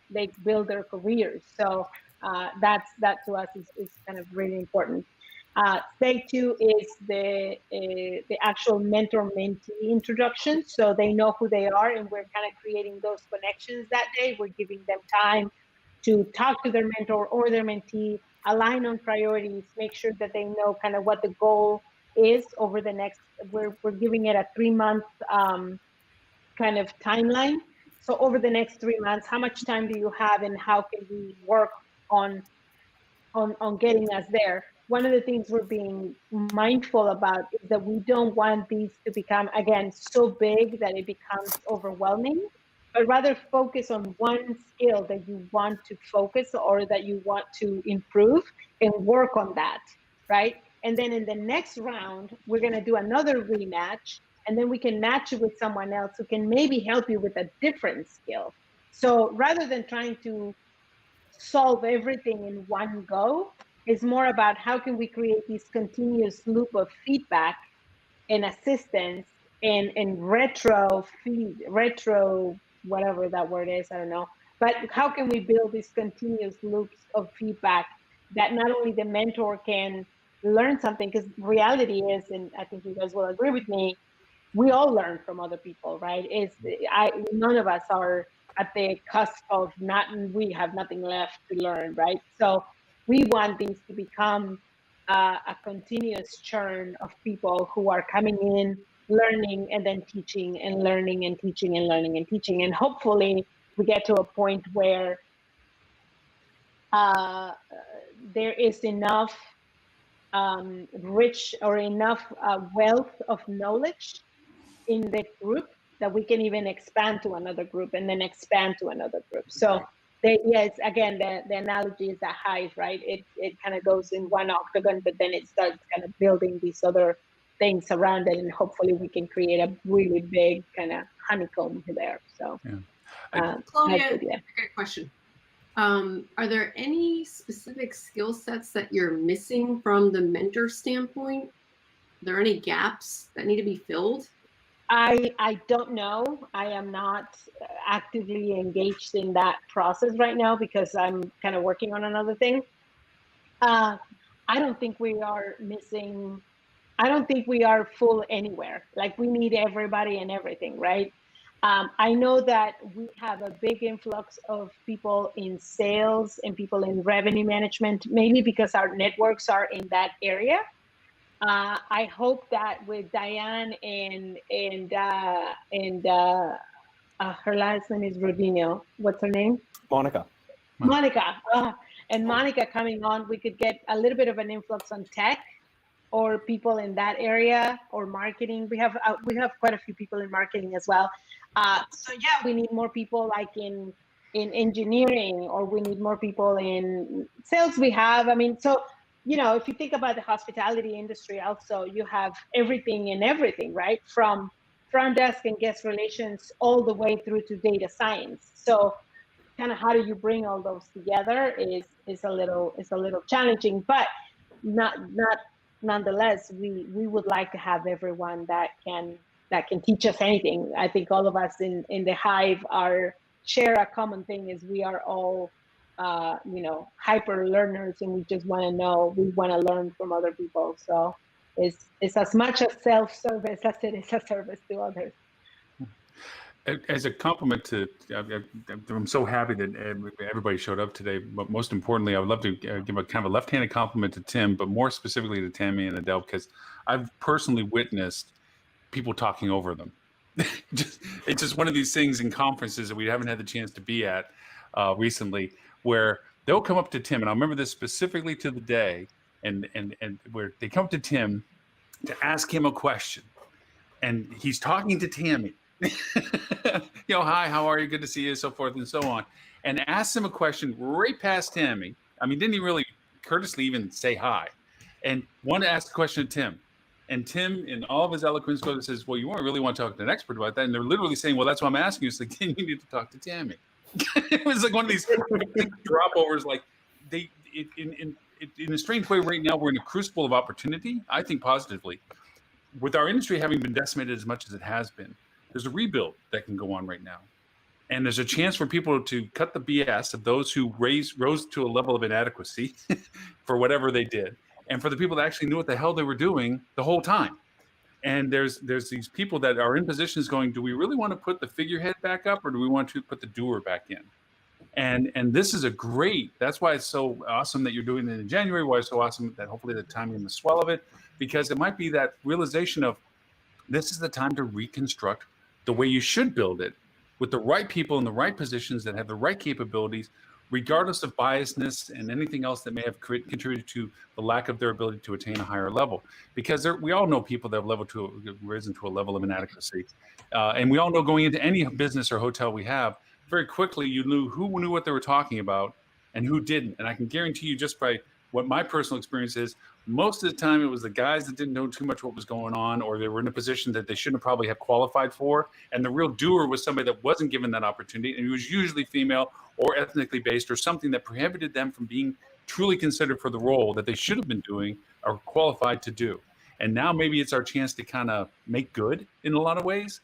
build their careers. So that to us is kind of really important. Stage 2 is the actual mentor-mentee introduction, so they know who they are, and we're kind of creating those connections that day. We're giving them time to talk to their mentor or their mentee, align on priorities, make sure that they know kind of what the goal is over the next. We're giving it a 3-month kind of timeline. So over the next 3 months, how much time do you have, and how can we work on getting us there? One of the things we're being mindful about is that we don't want these to become, again, so big that it becomes overwhelming, but rather focus on one skill that you want to focus or that you want to improve and work on that, right? And then in the next round, we're going to do another rematch, and then we can match you with someone else who can maybe help you with a different skill. So rather than trying to solve everything in one go, is more about how can we create this continuous loop of feedback and assistance and retro whatever that word is, I don't know, but how can we build these continuous loops of feedback that not only the mentor can learn something, because reality is, and I think you guys will agree with me, we all learn from other people, right? None of us are at the cusp of we have nothing left to learn, right? So we want these to become a continuous churn of people who are coming in, learning, and then teaching and learning and teaching and learning and teaching. And hopefully we get to a point where there is enough rich or enough wealth of knowledge in the group that we can even expand to another group and then expand to another group. So yes, again, the analogy is a hive, right? It kind of goes in one octagon, but then it starts kind of building these other things around it, and hopefully we can create a really big kind of honeycomb there. So Claudia, I got a question. Are there any specific skill sets that you're missing from the mentor standpoint? Are there any gaps that need to be filled? I don't know. I am not actively engaged in that process right now because I'm kind of working on another thing. I don't think we are missing. I don't think we are full anywhere. Like, we need everybody and everything, right? I know that we have a big influx of people in sales and people in revenue management, maybe because our networks are in that area. I hope that with Diane and her last name is Rodino. What's her name? Monica. And Monica coming on, we could get a little bit of an influx on tech or people in that area, or marketing. We have quite a few people in marketing as well. So yeah, we need more people like in engineering, or we need more people in sales. We have, so if you think about the hospitality industry, also you have everything and everything, right? From front desk and guest relations all the way through to data science. So kind of how do you bring all those together is a little challenging, but nonetheless, we would like to have everyone that can teach us anything. I think all of us in the Hive share a common thing, is we are all hyper learners, and we just want to learn from other people. So it's as much a self-service as it is a service to others. As a compliment to, I'm so happy that everybody showed up today. But most importantly, I would love to give a kind of a left-handed compliment to Tim, but more specifically to Tammy and Adele, because I've personally witnessed people talking over them. It's just one of these things in conferences that we haven't had the chance to be at recently, where they'll come up to Tim, and I remember this specifically to the day, and where they come to Tim to ask him a question, and he's talking to Tammy. Hi, how are you? Good to see you, so forth and so on, and asks him a question right past Tammy. I mean, didn't he really courteously even say hi? And wanted to ask a question to Tim. And Tim, in all of his eloquence, goes and says, well, you won't really want to talk to an expert about that. And they're literally saying, well, that's why I'm asking you. It's like, then you need to talk to Tammy. It was like one of these dropovers. Like in a strange way right now, we're in a crucible of opportunity, I think positively. With our industry having been decimated as much as it has been, there's a rebuild that can go on right now. And there's a chance for people to cut the BS of those who rose to a level of inadequacy for whatever they did, and for the people that actually knew what the hell they were doing the whole time. And there's these people that are in positions going, do we really want to put the figurehead back up, or do we want to put the doer back in? And this is that's why it's so awesome that you're doing it in January, why it's so awesome that hopefully the timing and the swell of it, because it might be that realization of this is the time to reconstruct the way you should build it, with the right people in the right positions that have the right capabilities, regardless of biasness and anything else that may have contributed to the lack of their ability to attain a higher level. Because we all know people that have risen to a level of inadequacy. And we all know going into any business or hotel we have, very quickly you knew who knew what they were talking about and who didn't. And I can guarantee you, just by what my personal experience is, most of the time it was the guys that didn't know too much what was going on, or they were in a position that they shouldn't probably have qualified for. And the real doer was somebody that wasn't given that opportunity, and he was usually female or ethnically based, or something that prohibited them from being truly considered for the role that they should have been doing or qualified to do. And now maybe it's our chance to kind of make good in a lot of ways.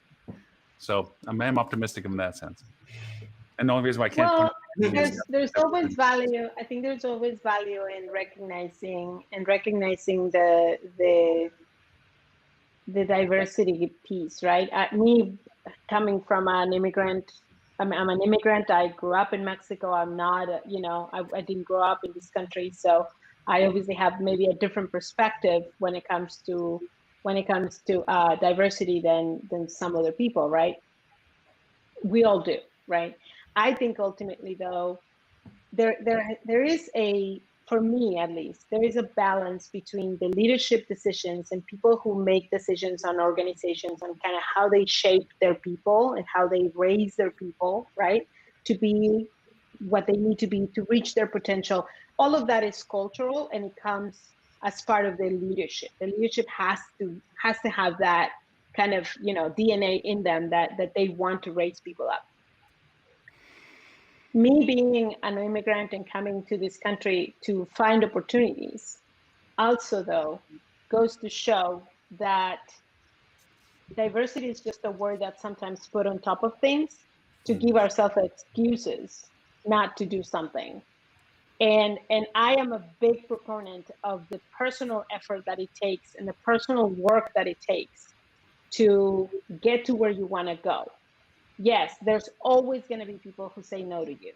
So I'm optimistic in that sense. And the only reason why I can't there's always value. I think there's always value in recognizing the diversity piece, right? Me coming from an immigrant, I'm an immigrant. I grew up in Mexico. I'm not, I didn't grow up in this country, so I obviously have maybe a different perspective when it comes to diversity than some other people, right? We all do, right? I think ultimately, though, there is for me at least, there is a balance between the leadership decisions and people who make decisions on organizations and kind of how they shape their people and how they raise their people, right, to be what they need to be to reach their potential. All of that is cultural, and it comes as part of the leadership. The leadership has to have that kind of DNA in them that they want to raise people up. Me being an immigrant and coming to this country to find opportunities also, though, goes to show that diversity is just a word that's sometimes put on top of things to give ourselves excuses not to do something. And I am a big proponent of the personal effort that it takes and the personal work that it takes to get to where you want to go. Yes, there's always going to be people who say no to you.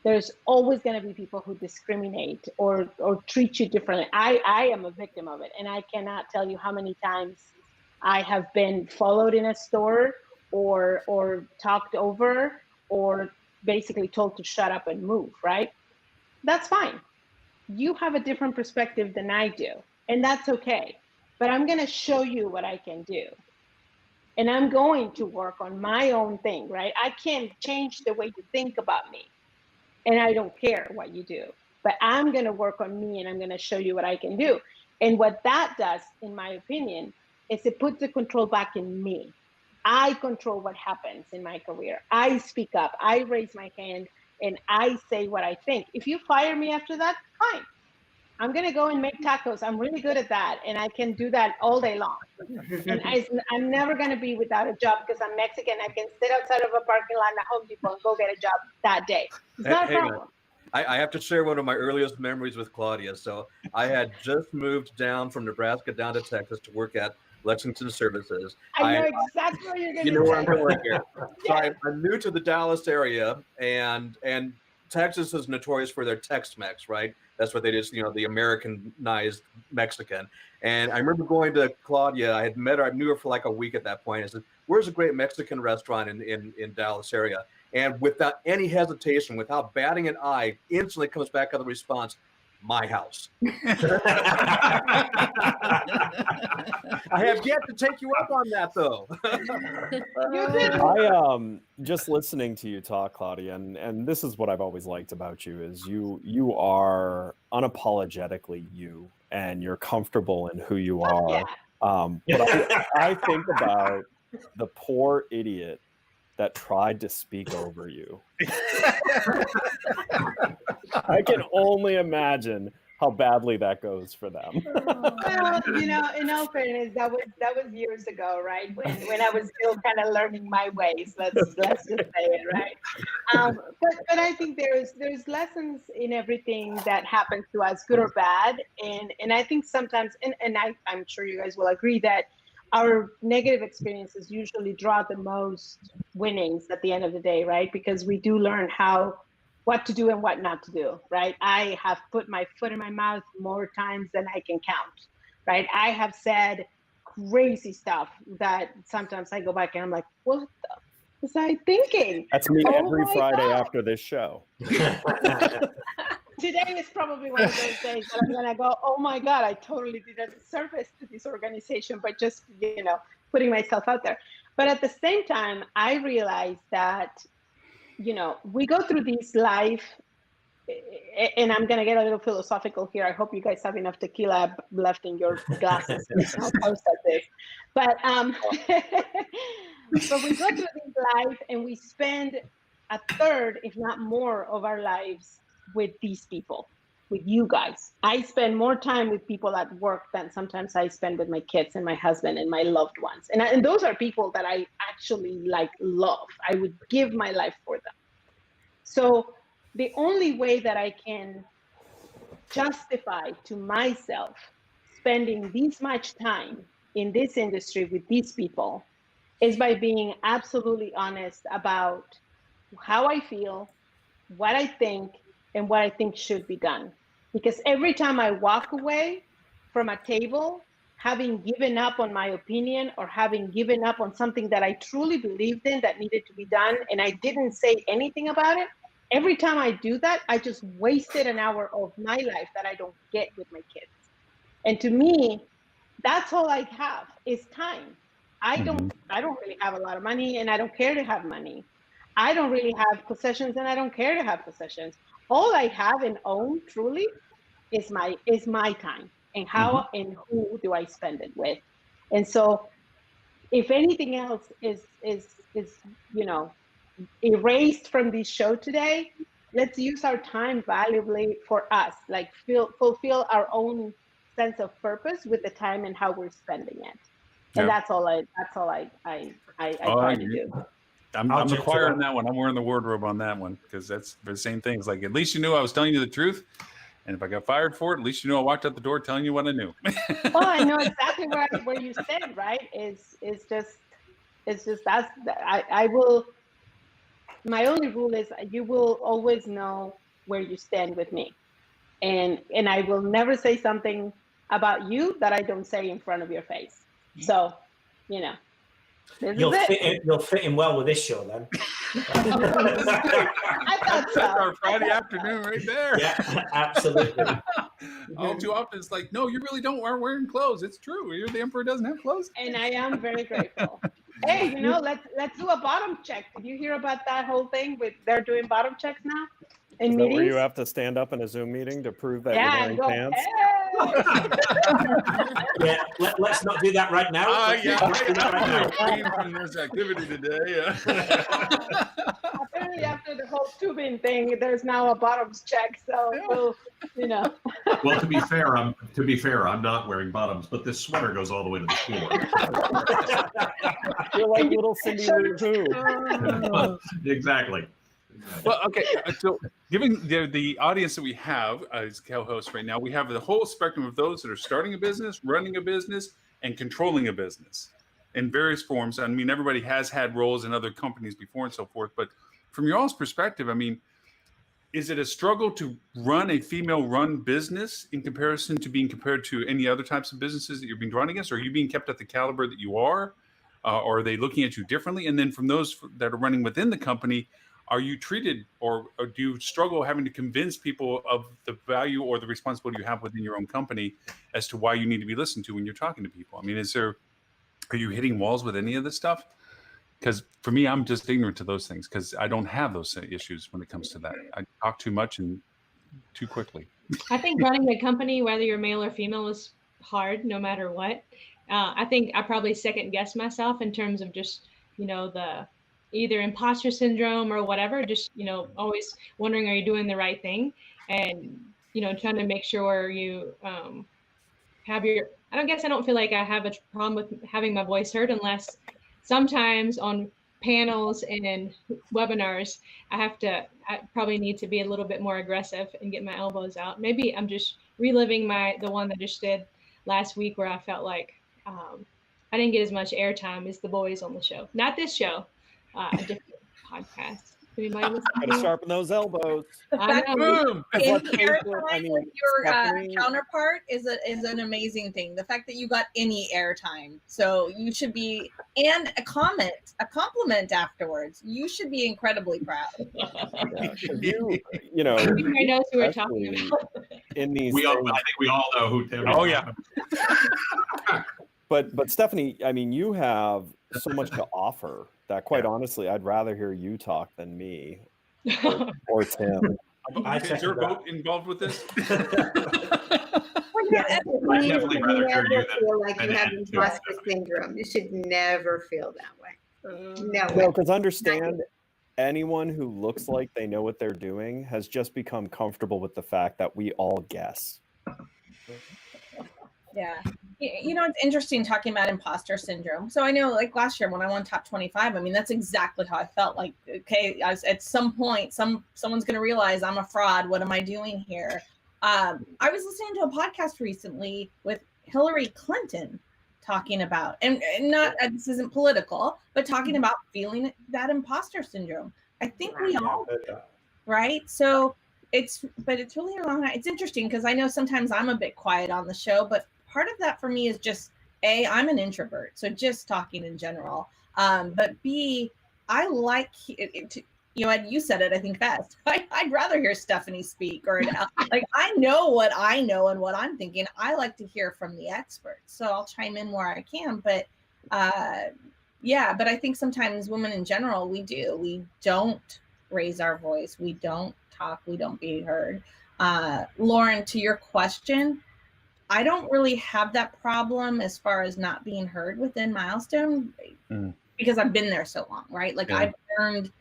There's always going to be people who discriminate or treat you differently. I am a victim of it, and I cannot tell you how many times I have been followed in a store or talked over or basically told to shut up and move, right? That's fine. You have a different perspective than I do, and that's okay. But I'm going to show you what I can do. And I'm going to work on my own thing, right? I can't change the way you think about me. And I don't care what you do. But I'm going to work on me, and I'm going to show you what I can do. And what that does, in my opinion, is it puts the control back in me. I control what happens in my career. I speak up. I raise my hand, and I say what I think. If you fire me after that, fine. I'm going to go and make tacos. I'm really good at that, and I can do that all day long. And I'm never going to be without a job because I'm Mexican. I can sit outside of a parking lot at Home Depot and go get a job that day. It's not a problem. I have to share one of my earliest memories with Claudia. So I had just moved down from Nebraska down to Texas to work at Lexington Services. I know exactly what you're going to say. You know where I'm going here. So I'm new to the Dallas area, and Texas is notorious for their Tex-Mex, right? That's what they do, the Americanized Mexican. And I remember going to Claudia. I had met her. I knew her for like a week at that point. I said, where's a great Mexican restaurant in Dallas area? And without any hesitation, without batting an eye, instantly comes back with a response, my house. I have yet to take you up on that, though. I just listening to you talk, Claudia, and this is what I've always liked about you is you are unapologetically you, and you're comfortable in who you are. Yeah. But I think about the poor idiot that tried to speak over you. I can only imagine how badly that goes for them. Well, in all fairness, that was years ago, right? When I was still kind of learning my ways. Let's just say it, right? But I think there's lessons in everything that happens to us, good or bad, and I think sometimes, and I'm sure you guys will agree that our negative experiences usually draw the most winnings at the end of the day, right? Because we do learn what to do and what not to do, right? I have put my foot in my mouth more times than I can count, right? I have said crazy stuff that sometimes I go back and I'm like, what the was I thinking? That's me every Friday after this show. Today is probably one of those days that I'm gonna go, oh my God, I totally did a disservice to this organization by just, putting myself out there. But at the same time, I realized that, we go through this life, and I'm gonna get a little philosophical here. I hope you guys have enough tequila left in your glasses. I'll post at this. But but we go through this life and we spend a third, if not more, of our lives with these people, with you guys. I spend more time with people at work than sometimes I spend with my kids and my husband and my loved ones. And those are people that I actually love. I would give my life for them. So the only way that I can justify to myself spending this much time in this industry with these people is by being absolutely honest about how I feel, what I think, and what I think should be done. Because every time I walk away from a table, having given up on my opinion or having given up on something that I truly believed in that needed to be done, and I didn't say anything about it, every time I do that, I just wasted an hour of my life that I don't get with my kids. And to me, that's all I have is time. I don't really have a lot of money, and I don't care to have money. I don't really have possessions, and I don't care to have possessions. All I have and own truly is my time, and how and who do I spend it with. And so if anything else is erased from this show today, let's use our time valuably for us, fulfill our own sense of purpose with the time and how we're spending it. And that's all I try to do. I'm the choir on that one. I'm wearing the wardrobe on that one because that's the same thing. It's like, at least you knew I was telling you the truth. And if I got fired for it, at least you know I walked out the door telling you what I knew. Well, I know exactly where you stand, right? It's just I will. My only rule is you will always know where you stand with me, and I will never say something about you that I don't say in front of your face. So, You'll fit in well with this show then. I thought so. That's our Friday afternoon right there. Yeah, absolutely. All too often it's like, no, you really aren't wearing clothes. It's true. You're the emperor doesn't have clothes. And I am very grateful. Hey, let's do a bottom check. Did you hear about that whole thing with they're doing bottom checks now? Is that where you have to stand up in a Zoom meeting to prove that you're wearing pants? Yeah, let's not do that right now. From this activity today. Apparently, after the whole tubing thing, there's now a bottoms check. So, Well, to be fair, I'm not wearing bottoms, but this sweater goes all the way to the floor. You're like little Cindy Lou Who. Exactly. Well, okay. So, giving the audience that we have as co-hosts right now, we have the whole spectrum of those that are starting a business, running a business, and controlling a business in various forms. I mean, everybody has had roles in other companies before and so forth. But from your all's perspective, I mean, is it a struggle to run a female-run business in comparison to being compared to any other types of businesses that you're being run against? Or are you being kept at the caliber that you are? Or are they looking at you differently? And then from those that are running within the company, are you treated or do you struggle having to convince people of the value or the responsibility you have within your own company as to why you need to be listened to when you're talking to people? I mean, are you hitting walls with any of this stuff? Because for me, I'm just ignorant to those things because I don't have those issues when it comes to that. I talk too much and too quickly. I think running a company, whether you're male or female, is hard no matter what. I think I probably second guess myself in terms of just, the either imposter syndrome or whatever, just, always wondering, are you doing the right thing? And, trying to make sure you have your, I don't feel like I have a problem with having my voice heard unless sometimes on panels and webinars, I probably need to be a little bit more aggressive and get my elbows out. Maybe I'm just reliving the one that I just did last week where I felt like I didn't get as much airtime as the boys on the show. Not this show, a different podcast. Anybody listen? Gotta sharpen those elbows. I know. Your counterpart is an amazing thing. The fact that you got any airtime, so you should be, and a compliment afterwards. You should be incredibly proud. You know, I know who we're talking about. In these, I think we all know who Tim is. Oh yeah. But Stephanie, I mean, you have so much to offer that, quite honestly, I'd rather hear you talk than me or Tim. Is your vote involved with this? You definitely rather hear you feel like you have than imposter syndrome. You should never feel that way. No, because understand, anyone who looks like they know what they're doing has just become comfortable with the fact that we all guess. Yeah. It's interesting talking about imposter syndrome. So I know, like last year when I won top 25, I mean, that's exactly how I felt. Like, okay, at some point, someone's going to realize I'm a fraud. What am I doing here? I was listening to a podcast recently with Hillary Clinton talking about, and not, this isn't political, but talking about feeling that imposter syndrome. I think we all, right? So it's really wrong. It's interesting because I know sometimes I'm a bit quiet on the show, but part of that for me is just I'm an introvert, so just talking in general. But B, I like it, you said it, I think best. I'd rather hear Stephanie speak, or like I know what I know and what I'm thinking. I like to hear from the experts, so I'll chime in where I can. But but I think sometimes women in general, we don't raise our voice, we don't talk, we don't be heard. Lauren, to your question, I don't really have that problem as far as not being heard within Milestone because I've been there so long, right? Like I've earned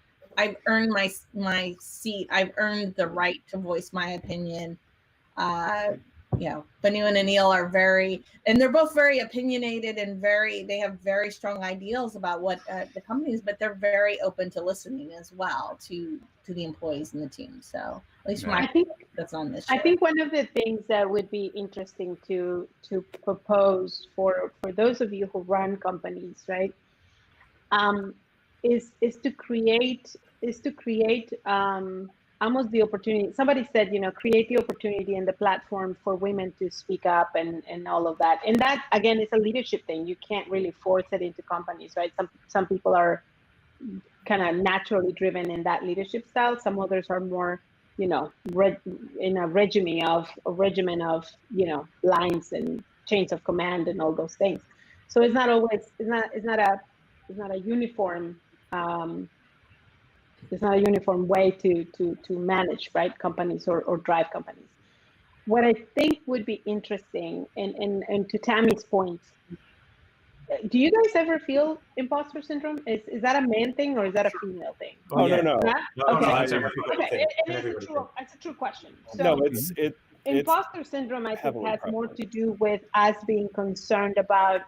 my seat. I've earned the right to voice my opinion. Banu and Anil are they're both very opinionated and they have very strong ideals about what the company is, but they're very open to listening as well to the employees and the team. So at least I think that's on this show. I think one of the things that would be interesting to propose for those of you who run companies, right, is to create almost the opportunity. Somebody said, create the opportunity and the platform for women to speak up and all of that. And that, again, is a leadership thing. You can't really force it into companies, right? Some people are kind of naturally driven in that leadership style. Some others are more, in a regimen of lines and chains of command and all those things. So it's not a uniform. It's not a uniform way to manage, right, companies or drive companies. What I think would be interesting, and to Tammy's point, do you guys ever feel imposter syndrome? Is that a man thing or is that a female thing? Oh, no. Okay. It's a true question. So No, imposter syndrome, I think, has more to do with us being concerned about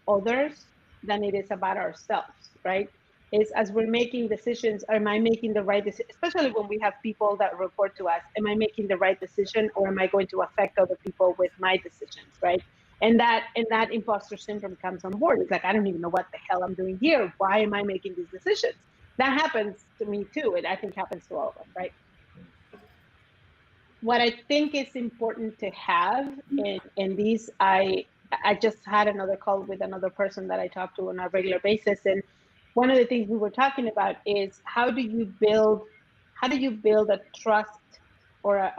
others than it is about ourselves, right? Is as we're making decisions, am I making the right decision? Especially when we have people that report to us, am I making the right decision or am I going to affect other people with my decisions, right? And that imposter syndrome comes on board. It's like, I don't even know what the hell I'm doing here. Why am I making these decisions? That happens to me too. It, I think, happens to all of us, right? What I think is important to have in these, I just had another call with another person that I talk to on a regular basis, and one of the things we were talking about is how do you build a trust or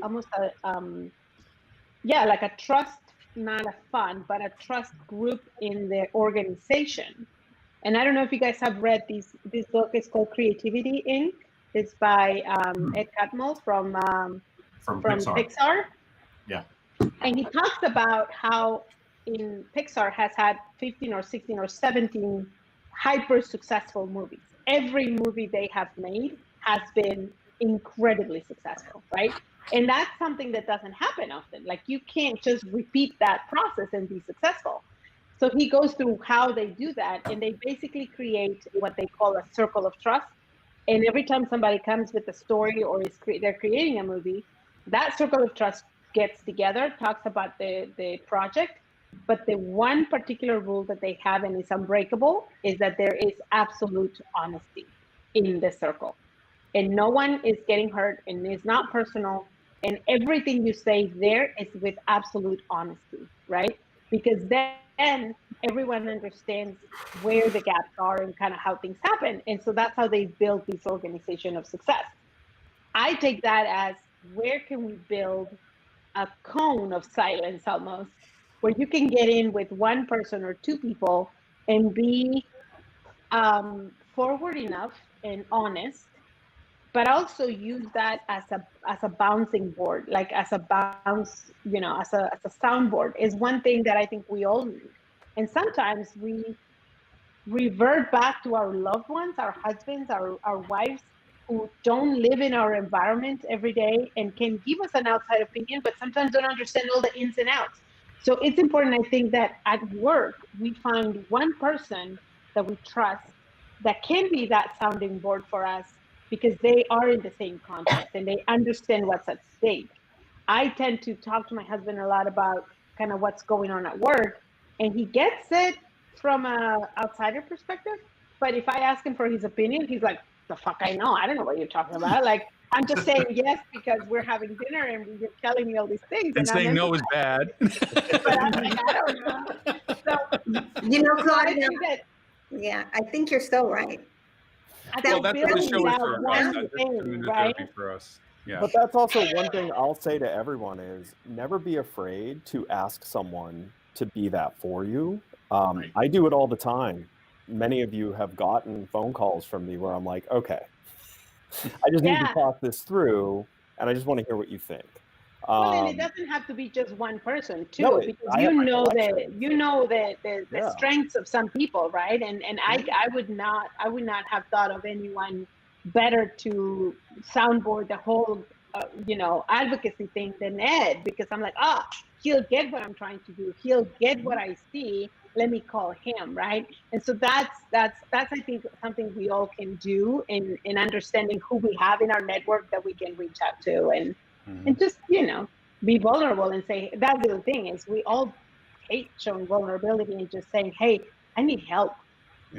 almost like a trust, not a fund, but a trust group in the organization. And I don't know if you guys have read this book. It's called Creativity Inc. It's by Ed Catmull from Pixar. Yeah. And he talks about how in Pixar has had 15 or 16 or 17 hyper successful movies. Every movie they have made has been incredibly successful, right? And that's something that doesn't happen often. Like, you can't just repeat that process and be successful. So he goes through how they do that, and they basically create what they call a circle of trust. And every time somebody comes with a story or they're creating a movie, that circle of trust gets together, talks about the project. But the one particular rule that they have, and is unbreakable, is that there is absolute honesty in the circle. And no one is getting hurt, and it's not personal. And everything you say there is with absolute honesty, right? Because then everyone understands where the gaps are and kind of how things happen. And so that's how they build this organization of success. I take that as, where can we build a cone of silence almost, where you can get in with one person or two people and be forward enough and honest, but also use that as a bouncing board, like as a bounce, as a soundboard, is one thing that I think we all need. And sometimes we revert back to our loved ones, our husbands, our wives, who don't live in our environment every day and can give us an outside opinion, but sometimes don't understand all the ins and outs. So it's important, I think, that at work, we find one person that we trust that can be that sounding board for us, because they are in the same context and they understand what's at stake. I tend to talk to my husband a lot about kind of what's going on at work, and he gets it from an outsider perspective. But if I ask him for his opinion, he's like, the fuck I know. I don't know what you're talking about. Like, I'm just saying yes because we're having dinner and you're telling me all these things. And saying no is bad. But I'm like, I don't know. So, Claudia, I think you're so right. Well, that's what the show is for us. One That's thing, community right? therapy for us. Yeah. But that's also one thing I'll say to everyone is, never be afraid to ask someone to be that for you. I do it all the time. Many of you have gotten phone calls from me where I'm like, okay, I just need to talk this through, and I just want to hear what you think. Well, and it doesn't have to be just one person too, No, because you know the strengths of some people, right? And I would not have thought of anyone better to soundboard the whole advocacy thing than Ed, because I'm like, he'll get what I'm trying to do. He'll get what I see. Let me call him, right? And so that's I think something we all can do in understanding who we have in our network that we can reach out to, and just be vulnerable and say, that's the thing is, we all hate showing vulnerability and just saying, hey, I need help,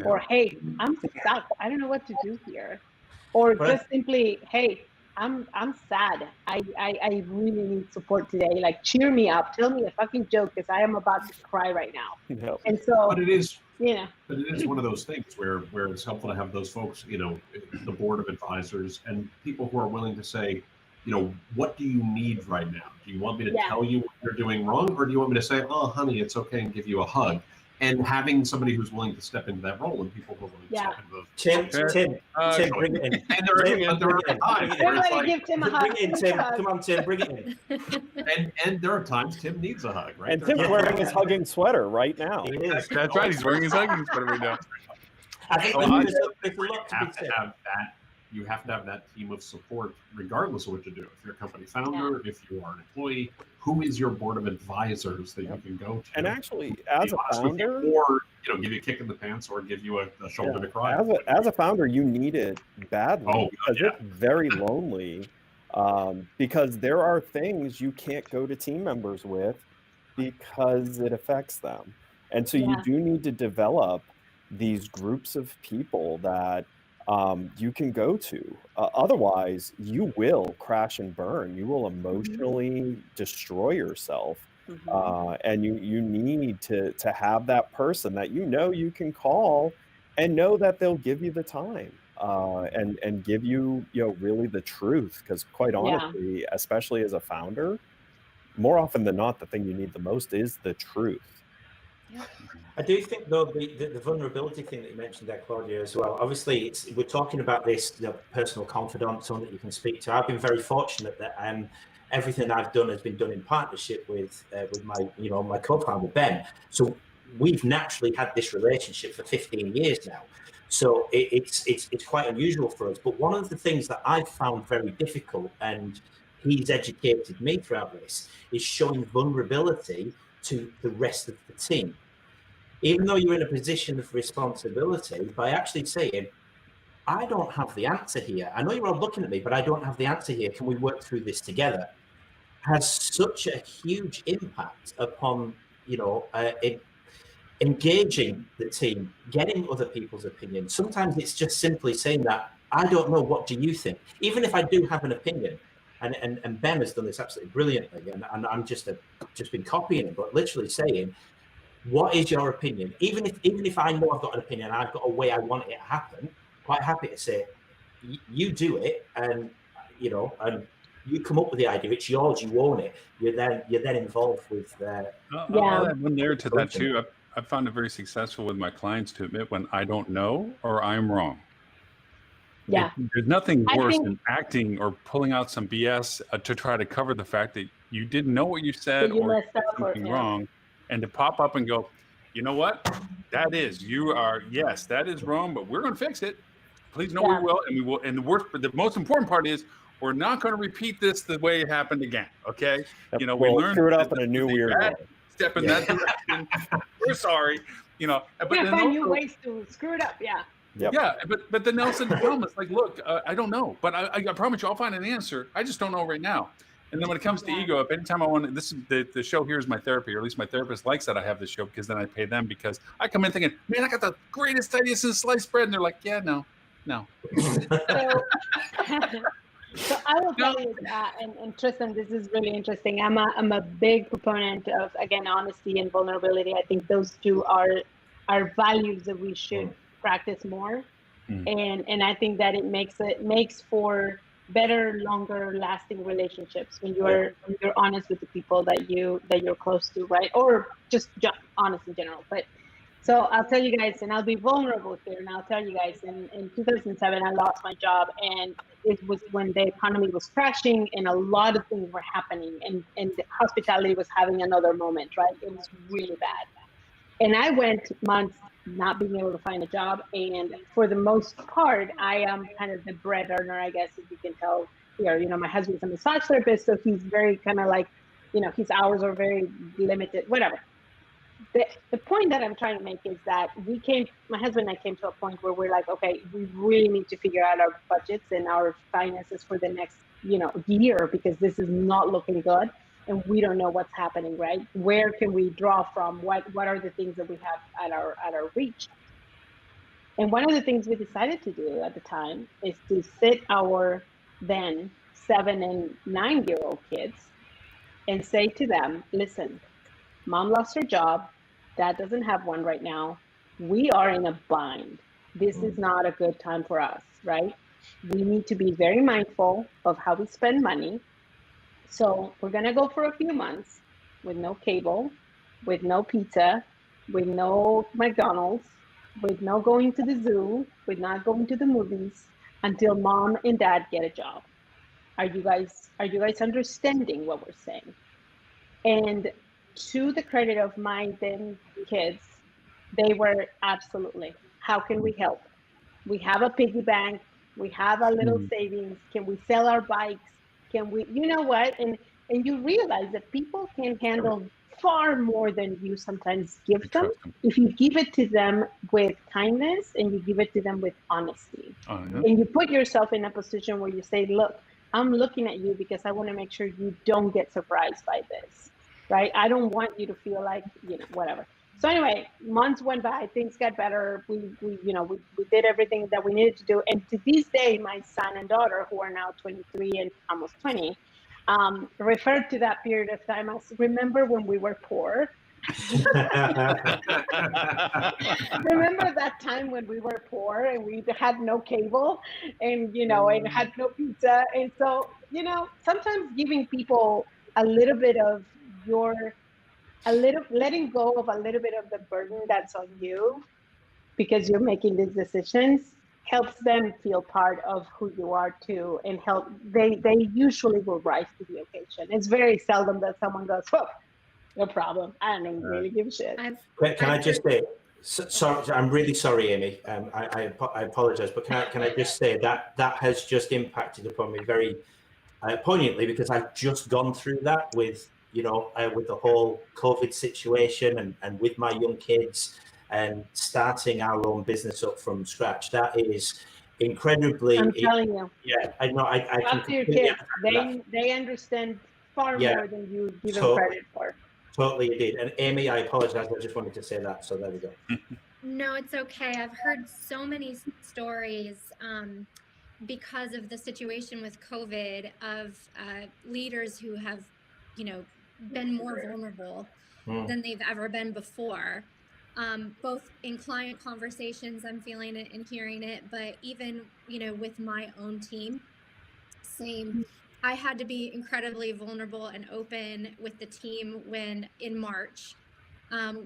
or hey, I'm stuck, I don't know what to do here, or just simply, hey, I'm sad. I really need support today. Like, cheer me up. Tell me a fucking joke, because I am about to cry right now. And so, but it is one of those things where it's helpful to have those folks, the board of advisors, and people who are willing to say, what do you need right now? Do you want me to tell you what you're doing wrong, or do you want me to say, oh, honey, it's okay, and give you a hug? And having somebody who's willing to step into that role, and people who are willing to step into those. Tim, bring it in. And there are times where it's like, give Tim a hug. Bring it in, Tim. Come on, Tim, bring it in. And there are times Tim needs a hug, right? And Tim's wearing his hugging sweater right now. He is. That's right. He's wearing his hugging sweater right now. I think you have to have that team of support, regardless of what you do. If you're a company founder, if you are an employee, who is your board of advisors that you can go to? And actually, as a founder, or give you a kick in the pants, or give you a shoulder to cry. As a founder, you need it badly, because it's very lonely. Because there are things you can't go to team members with because it affects them, and so you do need to develop these groups of people that you can go to. Otherwise, you will crash and burn. You will emotionally destroy yourself. And you need to have that person that you can call and know that they'll give you the time and give you, really the truth. Because quite honestly, especially as a founder, more often than not, the thing you need the most is the truth. I do think, though, the vulnerability thing that you mentioned there, Claudia, as well. Obviously, we're talking about this personal confidant, someone that you can speak to. I've been very fortunate that everything I've done has been done in partnership with my my co-founder Ben. So we've naturally had this relationship for 15 years now. So it's quite unusual for us. But one of the things that I've found very difficult, and he's educated me throughout this, is showing vulnerability to the rest of the team. Even though you're in a position of responsibility, by actually saying, I don't have the answer here. I know you're all looking at me, but I don't have the answer here. Can we work through this together? Has such a huge impact upon, engaging the team, getting other people's opinions. Sometimes it's just simply saying that, I don't know, what do you think? Even if I do have an opinion, and Ben has done this absolutely brilliantly, and I'm just been copying it, but literally saying, what is your opinion? Even if I know I've got an opinion, I've got a way I want it to happen, quite happy to say, you do it, and and you come up with the idea. It's yours. You own it. You're then involved with. I'll add one layer to that too. I've found it very successful with my clients to admit when I don't know or I'm wrong. Yeah. There's nothing worse than acting or pulling out some BS to try to cover the fact that you didn't know what you said or you did something wrong, and to pop up and go, you know what? That is wrong, but we're going to fix it. Please know we will, and we will. And the most important part is we're not going to repeat this the way it happened again. Okay? We learned screw it up in a new weird way. Step in that direction. We're sorry. But then find new ways to screw it up. Yeah. Yep. Yeah, but then Nelson promised, like, look, I don't know, but I promise you, I'll find an answer. I just don't know right now. And then when it comes to ego, if anytime I want to, this is the show here is my therapy, or at least my therapist likes that I have this show, because then I pay them, because I come in thinking, man, I got the greatest idea since sliced bread, and they're like, yeah, no. So I will tell you, and Tristan, this is really interesting. I'm a big proponent of, again, honesty and vulnerability. I think those two are values that we should practice more, and I think that it makes for better, longer lasting relationships when you're honest with the people that you're close to, right? Or just honest in general. But so I'll tell you guys, and I'll be vulnerable here, and I'll tell you guys, in 2007 I lost my job, and it was when the economy was crashing and a lot of things were happening, and the hospitality was having another moment, right? It was really bad. And I went months not being able to find a job. And for the most part, I am kind of the bread earner, I guess, as you can tell here. My husband's a massage therapist, so he's very kind of like, his hours are very limited, whatever. The point that I'm trying to make is that my husband and I came to a point where we're like, okay, we really need to figure out our budgets and our finances for the next, year, because this is not looking good. And we don't know what's happening, right? Where can we draw from? What are the things that we have at our reach? And one of the things we decided to do at the time is to sit our then 7 and 9-year-old kids and say to them, listen, mom lost her job, dad doesn't have one right now. We are in a bind. This is not a good time for us, right? We need to be very mindful of how we spend money. So we're going to go for a few months with no cable, with no pizza, with no McDonald's, with no going to the zoo, with not going to the movies, until mom and dad get a job. Are you guys understanding what we're saying? And to the credit of my then kids, they were absolutely, how can we help? We have a piggy bank. We have a little savings. Can we sell our bikes? Can we, you know what? And you realize that people can handle far more than you sometimes give them if you give it to them with kindness and you give it to them with honesty. And you put yourself in a position where you say, look, I'm looking at you because I want to make sure you don't get surprised by this, right? I don't want you to feel like, whatever. So anyway, months went by, things got better. We did everything that we needed to do. And to this day, my son and daughter, who are now 23 and almost 20, referred to that period of time as, remember when we were poor? Remember that time when we were poor and we had no cable and, and had no pizza? And so, sometimes giving people a little bit of letting go of a little bit of the burden that's on you because you're making these decisions helps them feel part of who you are too, and they usually will rise to the occasion. It's very seldom that someone goes, "Whoa, no problem. I don't really give a shit." Can I just say, sorry, I'm really sorry, Amy. I apologize, but can I just say that has just impacted upon me very poignantly, because I've just gone through that with with the whole COVID situation and with my young kids and starting our own business up from scratch. That is incredibly. I'm telling you. Yeah, I know. I can Talk to your kids. They understand far more than you give them credit for. Totally, you did. And Amy, I apologize. I just wanted to say that. So there we go. No, it's okay. I've heard so many stories because of the situation with COVID of leaders who have, been more vulnerable than they've ever been before. Both in client conversations, I'm feeling it and hearing it, but even, with my own team, same. I had to be incredibly vulnerable and open with the team in March,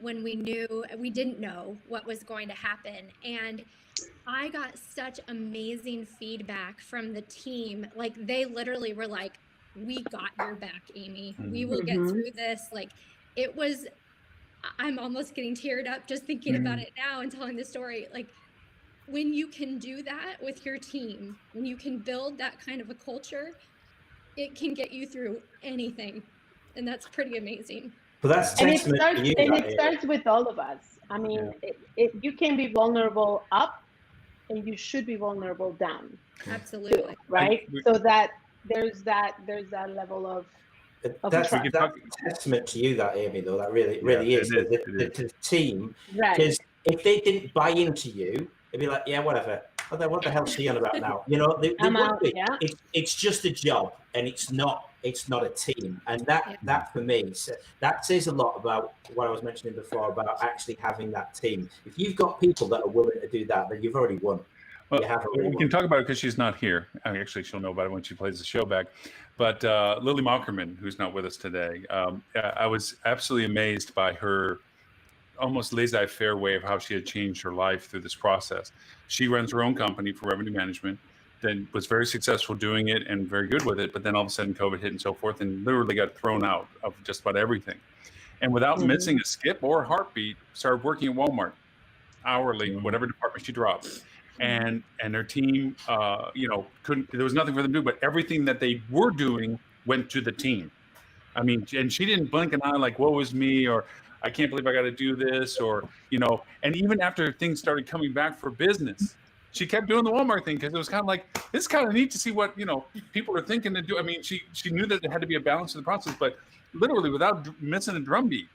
when we didn't know what was going to happen. And I got such amazing feedback from the team. Like, they literally were like, "We got your back, Amy. We will get through this." Like, I'm almost getting teared up just thinking about it now and telling the story. Like, when you can do that with your team, when you can build that kind of a culture, it can get you through anything. And that's pretty amazing. But that's and it starts with all of us. I mean, you can be vulnerable up, and you should be vulnerable down. Absolutely. Right? So that there's that level of that's a testament to you, that, Amy, though. That really is. The team, because if they didn't buy into you, they'd be like, yeah, whatever. What the hell's she on about now? They would be. It's just a job, and it's not a team. And that for me, that says a lot about what I was mentioning before about actually having that team. If you've got people that are willing to do that, then you've already won. Well, we can talk about it because she's not here. I mean, actually, she'll know about it when she plays the show back. But Lily Mockerman, who's not with us today, I was absolutely amazed by her almost laissez-faire way of how she had changed her life through this process. She runs her own company for revenue management, then was very successful doing it and very good with it. But then all of a sudden COVID hit and so forth, and literally got thrown out of just about everything. And without missing a skip or a heartbeat, started working at Walmart hourly, whatever department she dropped. And her team, there was nothing for them to do, but everything that they were doing went to the team. I mean, and she didn't blink an eye like, woe is me, or I can't believe I got to do this, or, and even after things started coming back for business, she kept doing the Walmart thing because it was kind of like, it's kind of neat to see what, people are thinking to do. I mean, she knew that there had to be a balance to the process, but literally without missing a drumbeat,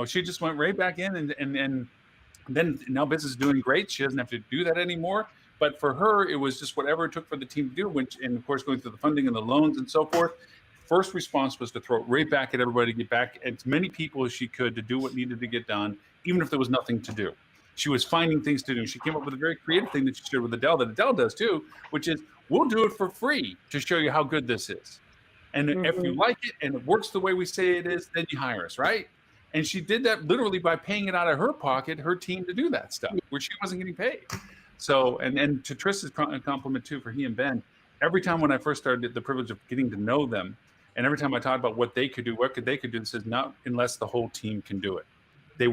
she just went right back in and then now business is doing great. She doesn't have to do that anymore. But for her, it was just whatever it took for the team to do, and of course, going through the funding and the loans and so forth. First response was to throw it right back at everybody, to get back as many people as she could to do what needed to get done, even if there was nothing to do. She was finding things to do. She came up with a very creative thing that she shared with Adele, that Adele does too, which is, we'll do it for free to show you how good this is. And if you like it and it works the way we say it is, then you hire us, right? And she did that literally by paying it out of her pocket, her team, to do that stuff, where she wasn't getting paid. So, and to Trista's compliment too, for he and Ben, every time when I first started the privilege of getting to know them, and every time I talked about what they could do, this is not unless the whole team can do it. They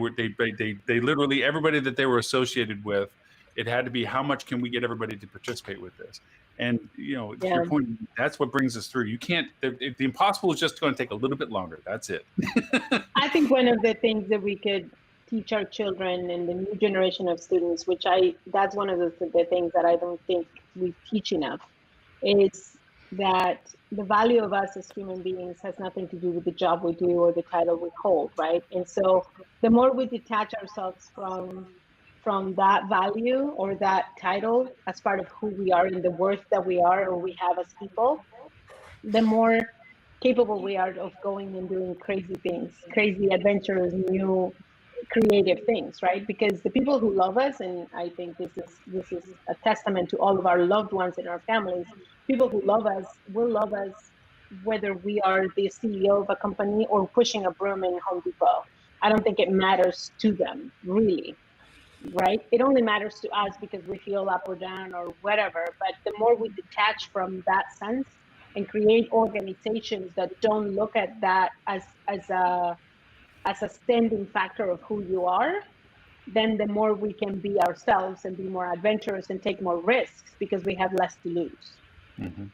literally, everybody that they were associated with, it had to be, how much can we get everybody to participate with this? And, to your point, that's what brings us through. You can't, the impossible is just going to take a little bit longer. That's it. I think one of the things that we could teach our children and the new generation of students, that's one of the things that I don't think we teach enough, is that the value of us as human beings has nothing to do with the job we do or the title we hold, right? And so the more we detach ourselves from that value or that title as part of who we are and the worth that we are or we have as people, the more capable we are of going and doing crazy things, crazy adventures, new creative things, right? Because the people who love us, and I think this is a testament to all of our loved ones in our families, people who love us will love us whether we are the CEO of a company or pushing a broom in Home Depot. I don't think it matters to them, really, right? It only matters to us because we feel up or down or whatever. But the more we detach from that sense and create organizations that don't look at that as a standing factor of who you are, then the more we can be ourselves and be more adventurous and take more risks because we have less to lose. Mm-hmm.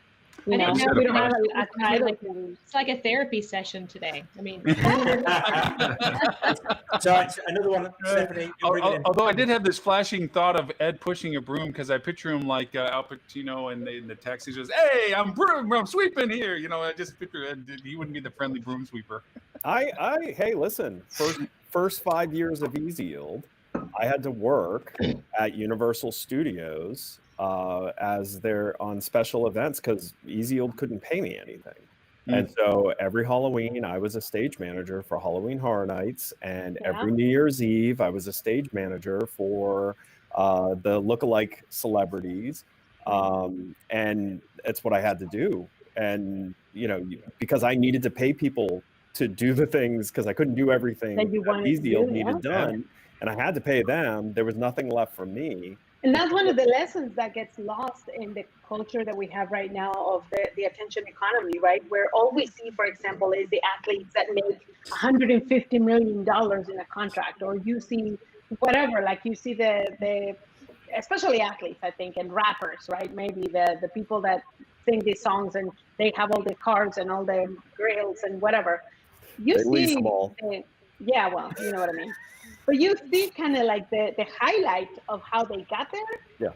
You know, we don't have a title to lose. It's like a therapy session today. I mean, so another one, Stephanie. Although I did have this flashing thought of Ed pushing a broom, because I picture him like Al Pacino in the taxi. He says, "Hey, I'm sweeping here." You know, I just picture Ed. He wouldn't be the friendly broom sweeper. Hey, listen. First 5 years of Easy Yield, I had to work at Universal Studios as they're on special events because Easy Yield couldn't pay me anything. And so every Halloween, I was a stage manager for Halloween Horror Nights, and every New Year's Eve, I was a stage manager for the lookalike celebrities, and that's what I had to do. And you know, because I needed to pay people to do the things because I couldn't do everything that Easy Yield needed done, and I had to pay them. There was nothing left for me. And that's one of the lessons that gets lost in the culture that we have right now of the attention economy, right? Where all we see, for example, is the athletes that make $150 million in a contract, or you see whatever, like you see the especially athletes, I think, and rappers, right? Maybe the people that sing these songs and they have all the cars and all the grills and whatever. You see, yeah, well, you know what I mean. But you see kind of like the highlight of how they got there. Yeah.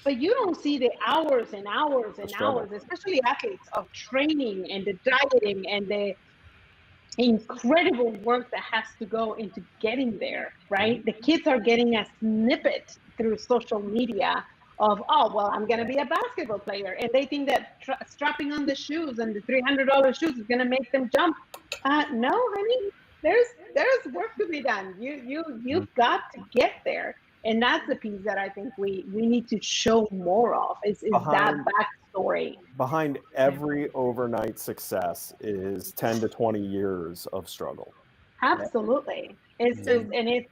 But you don't see the hours and hours and hours, especially athletes, of training and the dieting and the incredible work that has to go into getting there, right? The kids are getting a snippet through social media of, oh, well, I'm going to be a basketball player. And they think that strapping on the shoes and the $300 shoes is going to make them jump. No, honey. There's work to be done. You've got to get there, and that's the piece that I think we need to show more of. Is that backstory behind every overnight success is 10 to 20 years of struggle. Absolutely, it's just, and it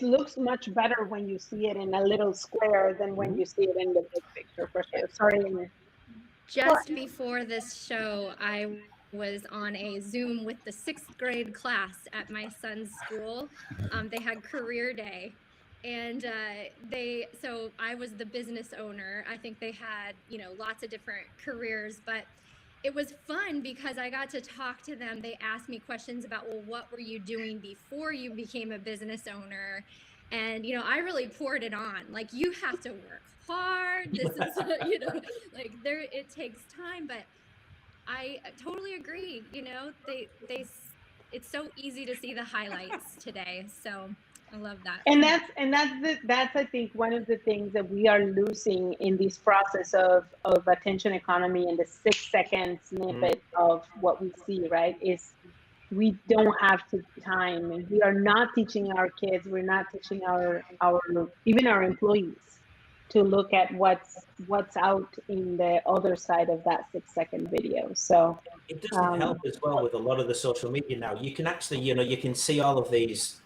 looks much better when you see it in a little square than when you see it in the big picture. For sure. Sorry. Just before this show, I was on a Zoom with the 6th grade class at my son's school. They had career day, and so I was the business owner. I think they had, lots of different careers, but it was fun because I got to talk to them. They asked me questions about, well, what were you doing before you became a business owner? And, I really poured it on. Like, you have to work hard. This is, like it takes time, but I totally agree. It's so easy to see the highlights today. So I love that. And that's I think one of the things that we are losing in this process of attention economy and the 6-second snippet of what we see, right? Is we don't have time, and we are not teaching our kids. We're not teaching our even our employees to look at what's out in the other side of that 6-second video. So it doesn't help as well with a lot of the social media now. You can actually, you can see all of these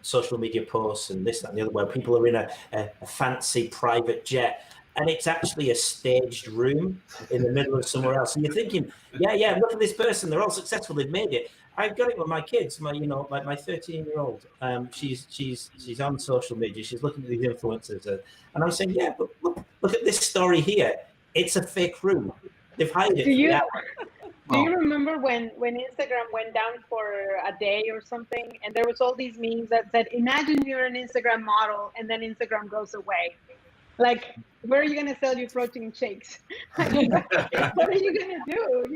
social media posts and this, that, and the other, where people are in a fancy private jet, and it's actually a staged room in the middle of somewhere else. And you're thinking, yeah, look at this person. They're all successful. They've made it. I've got it with my kids. My 13-year-old. She's on social media. She's looking at these influencers, and I'm saying, yeah, but look at this story here. It's a fake room. They've hired it. Do you remember when Instagram went down for a day or something, and there was all these memes that said, "Imagine you're an Instagram model, and then Instagram goes away." Like, where are you going to sell your protein shakes? What are you going to do?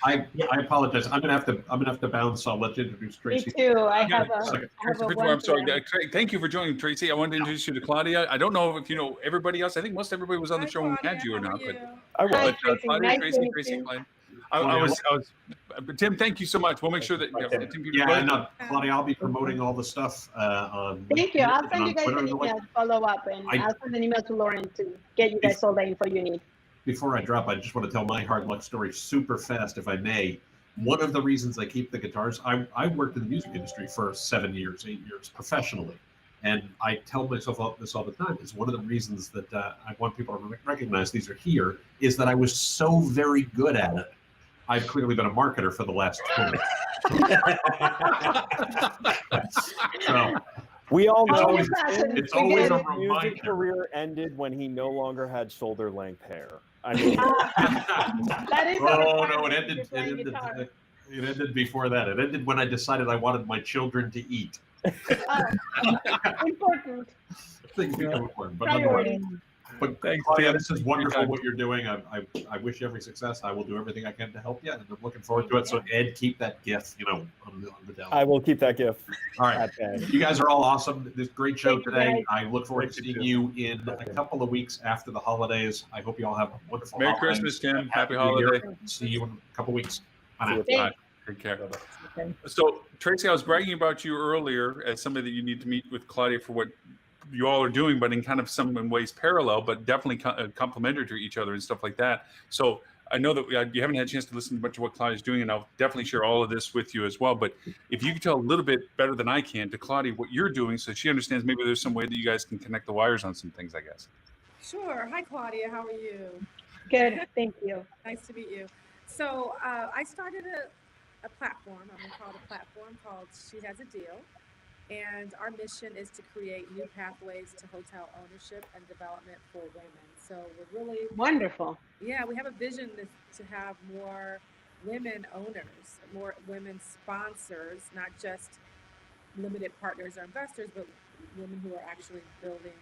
I apologize. I'm gonna have to bounce. I'll let you introduce Tracy. Me too. I have I'm sorry. Thank you for joining, Tracy. I wanted to introduce you to Claudia. I don't know if you know everybody else. I think most everybody was on the show when we had you or not. But I will. Hi, Tracy. Claudia, Nice Tracy, Clyde. Tim, thank you so much. We'll make sure that no, Claudia, I'll be promoting all the stuff on. Thank you. I'll send you guys Twitter an email to follow up, and I'll send an email to Lauren to get you guys all the info you need. Before I drop, I just want to tell my hard luck story super fast, if I may. One of the reasons I keep the guitars, I worked in the music industry for 8 years professionally. And I tell myself this all the time. It's one of the reasons that I want people to recognize these are here, is that I was so very good at it. I've clearly been a marketer for the last 20 years. So, we all know it's always a his music career ended when he no longer had shoulder length hair. I mean, no, it ended before that. It ended when I decided I wanted my children to eat. Important. Things become important, but thanks, Claudia, this is wonderful what you're doing. I wish you every success. I will do everything I can to help you, and I'm looking forward to it. So Ed, keep that gift, on the down. I will keep that gift. All right, you guys are all awesome. This great show today. I look forward to seeing you in a couple of weeks after the holidays. I hope you all have a wonderful Merry Christmas, Tim. Happy holiday. See you in a couple of weeks. Bye now. Bye. Take care. So, Tracy, I was bragging about you earlier as somebody that you need to meet with Claudia for what you all are doing, but in kind of some ways parallel, but definitely complementary to each other and stuff like that. So I know that you haven't had a chance to listen to much of what Claudia's doing, and I'll definitely share all of this with you as well. But if you could tell a little bit better than I can to Claudia what you're doing, so she understands maybe there's some way that you guys can connect the wires on some things, I guess. Sure. Hi, Claudia. How are you? Good. Thank you. Nice to meet you. So I started a platform. I'm going to call it a platform called She Has a Deal. And our mission is to create new pathways to hotel ownership and development for women. So we're really wonderful. Yeah, we have a vision to have more women owners, more women sponsors, not just limited partners or investors, but women who are actually building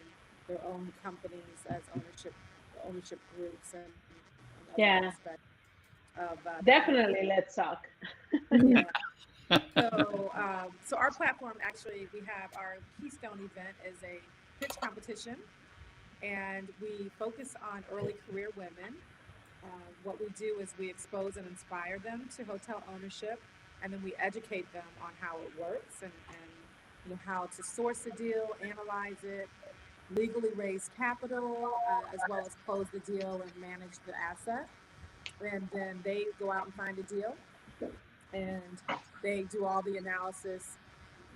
their own companies as ownership groups and yeah. aspects of definitely let's talk. Yeah. So our platform, actually, we have our Keystone event is a pitch competition, and we focus on early career women. What we do is we expose and inspire them to hotel ownership, and then we educate them on how it works and how to source a deal, analyze it, legally raise capital, as well as close the deal and manage the asset. And then they go out and find a deal, and they do all the analysis,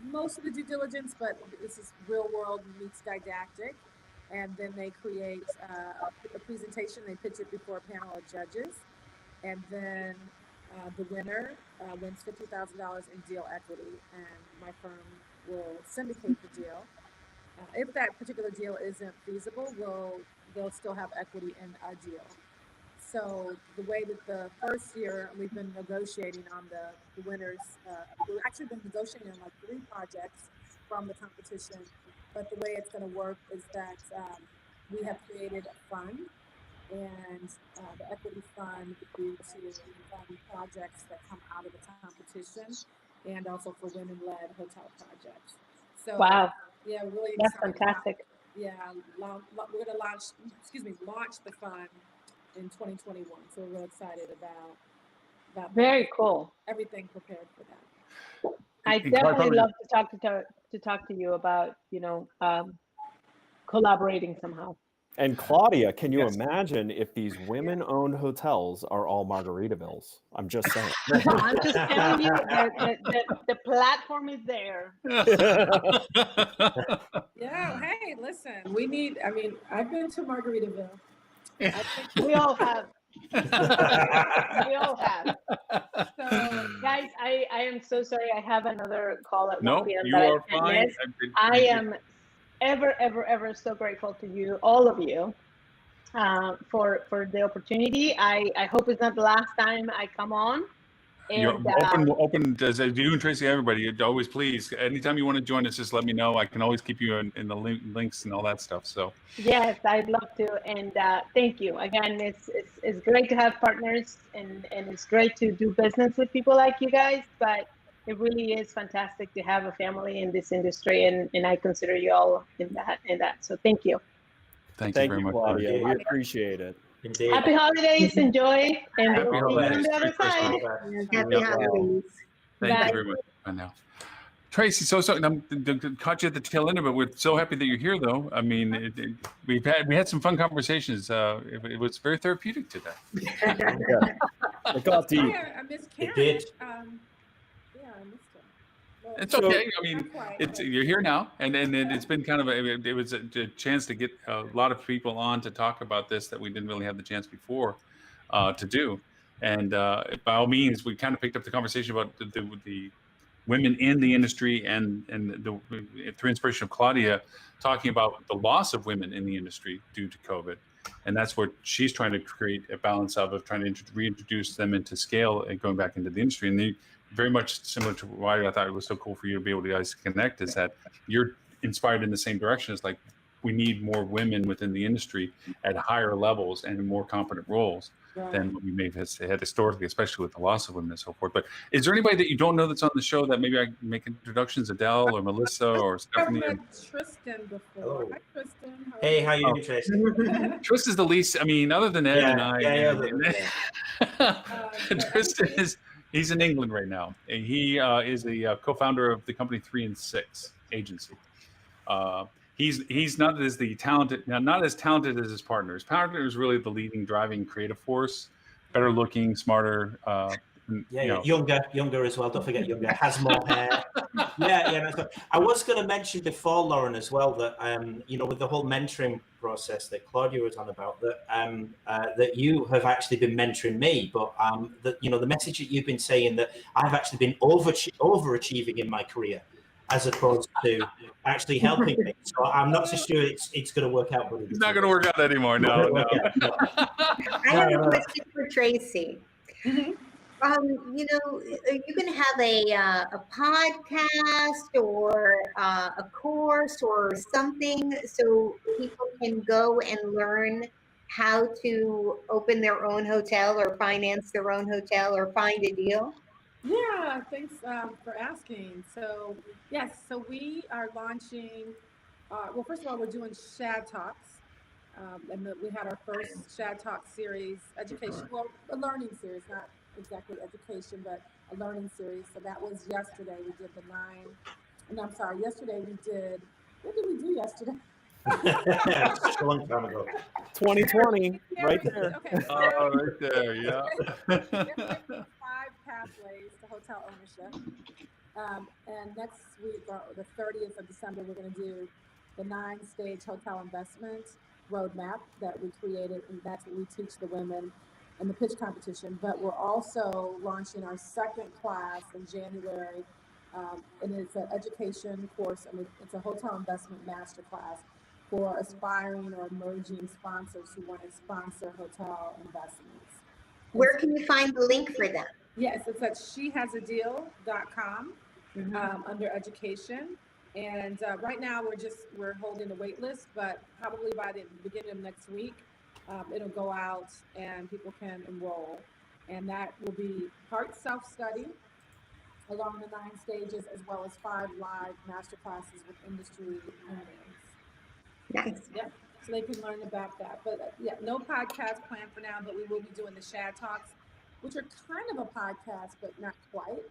most of the due diligence, but this is real world meets didactic. And then they create a presentation, they pitch it before a panel of judges. And then the winner wins $50,000 in deal equity, and my firm will syndicate the deal. If that particular deal isn't feasible, they'll still have equity in a deal. So the way that the first year we've been negotiating on the winners, we've actually been negotiating on like 3 projects from the competition. But the way it's going to work is that we have created a fund, and the equity fund would be to fund projects that come out of the competition, and also for women-led hotel projects. So wow, yeah, really that's excited fantastic. we're going to launch the fund in 2021. So we're really excited about very cool. Everything prepared for that. I definitely love to talk to you about collaborating somehow. And Claudia, can you imagine if these women-owned hotels are all Margaritavilles? I'm just saying. I'm just telling you the platform is there. Yeah. Hey, listen. I've been to Margaritaville. We all have. We all have. So, guys, I am so sorry. I have another call at 1 p.m. You are fine. I am ever so grateful to you, all of you, for the opportunity. I hope it's not the last time I come on. And, you're open as you and Tracy, everybody. Always, please, anytime you want to join us, just let me know. I can always keep you in the links and all that stuff. So yes, I'd love to. And thank you again. It's great to have partners, and it's great to do business with people like you guys. But it really is fantastic to have a family in this industry, and I consider you all in that. So thank you. Thank you very much, Claudia. We appreciate it. Indeed. Happy holidays, enjoy, and Happy we'll see you on holidays. the other Merry side. Christmas. Happy holidays. Thank Bye. you very much. Bye now. Tracy, so caught you at the tail end of it. We're so happy that you're here, though. I mean, we had some fun conversations. It was very therapeutic today. It got deep. I missed Karen. It did. Yeah, I missed her. Well, It's okay. I mean, that's why- you're here now, and it's been kind of it was a chance to get a lot of people on to talk about this that we didn't really have the chance before to do. And by all means, we kind of picked up the conversation about the women in the industry and through inspiration of Claudia talking about the loss of women in the industry due to COVID. And that's what she's trying to create a balance of trying to reintroduce them into scale and going back into the industry. And they very much similar to why I thought it was so cool for you to be able to guys connect is that you're inspired in the same direction. It's like we need more women within the industry at higher levels and in more competent roles than what we may have had historically, especially with the loss of women and so forth. But is there anybody that you don't know that's on the show that maybe I can make introductions, Adele or Melissa or Stephanie? I've met Tristan before. Hello. Hi, Tristan. Hey, how you doing, Tracy? Tristan is the least, I mean, other than Ed and I. Tristan he's in England right now. And he is the co-founder of the company 3 and 6 agency. He's not as talented as his partner. His partner is really the leading, driving creative force, better looking, smarter. Younger as well. Don't forget younger. Has more hair. I was going to mention before, Lauren, as well that with the whole mentoring process that Claudia was on about, that you have actually been mentoring me, but the message that you've been saying that I've actually been overachieving in my career, as opposed to actually helping me. So I'm not so sure it's going to work out. But it's not going to work out anymore. No. I have a question for Tracy. Mm-hmm. Are you going to have a podcast or a course or something so people can go and learn how to open their own hotel or finance their own hotel or find a deal? Yeah, thanks for asking. So, yes, so we are launching, well, first of all, we're doing Shad Talks. And we had our first Shad Talk series, education, well, a learning series, not exactly education, but a learning series. So that was yesterday. We did yesterday we did, what did we do yesterday? Just a long time ago. 2020, right there. Okay. Right there, yeah. 5 pathways to hotel ownership. And next week, the 30th of December, we're going to do the 9-stage hotel investment roadmap that we created, and that's what we teach the women in the pitch competition. But we're also launching our second class in January, and it's an education course. I mean, it's a hotel investment masterclass for aspiring or emerging sponsors who want to sponsor hotel investments. Where can you find the link for that? Yes, it's at shehasadeal.com under education. And right now we're holding a wait list, but probably by the beginning of next week, it'll go out and people can enroll. And that will be part self-study along the 9 stages, as well as 5 live masterclasses with industry learnings. Nice. Yep. So they can learn about that. But no podcast planned for now, but we will be doing the Shad Talks, which are kind of a podcast, but not quite.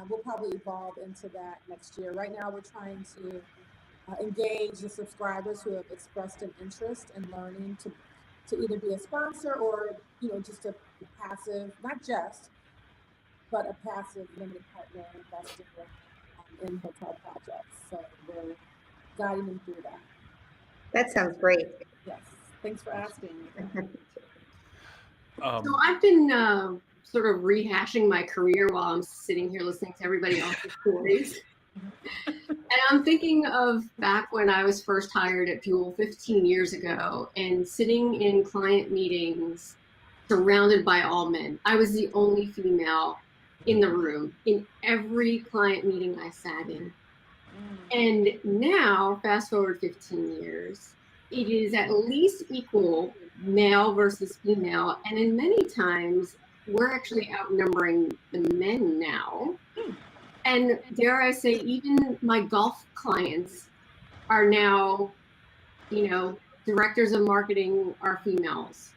We'll probably evolve into that next year. Right now, we're trying to engage the subscribers who have expressed an interest in learning to either be a sponsor or, just a passive, but a passive limited partner investor in hotel projects. So we're guiding them through that. That sounds great. Yes. Thanks for asking. So I've been sort of rehashing my career while I'm sitting here listening to everybody else's stories. And I'm thinking of back when I was first hired at Fuel 15 years ago and sitting in client meetings surrounded by all men. I was the only female in the room in every client meeting I sat in. And now, fast forward 15 years, it is at least equal male versus female. And in many times, we're actually outnumbering the men now. And dare I say, even my golf clients are now, directors of marketing are females.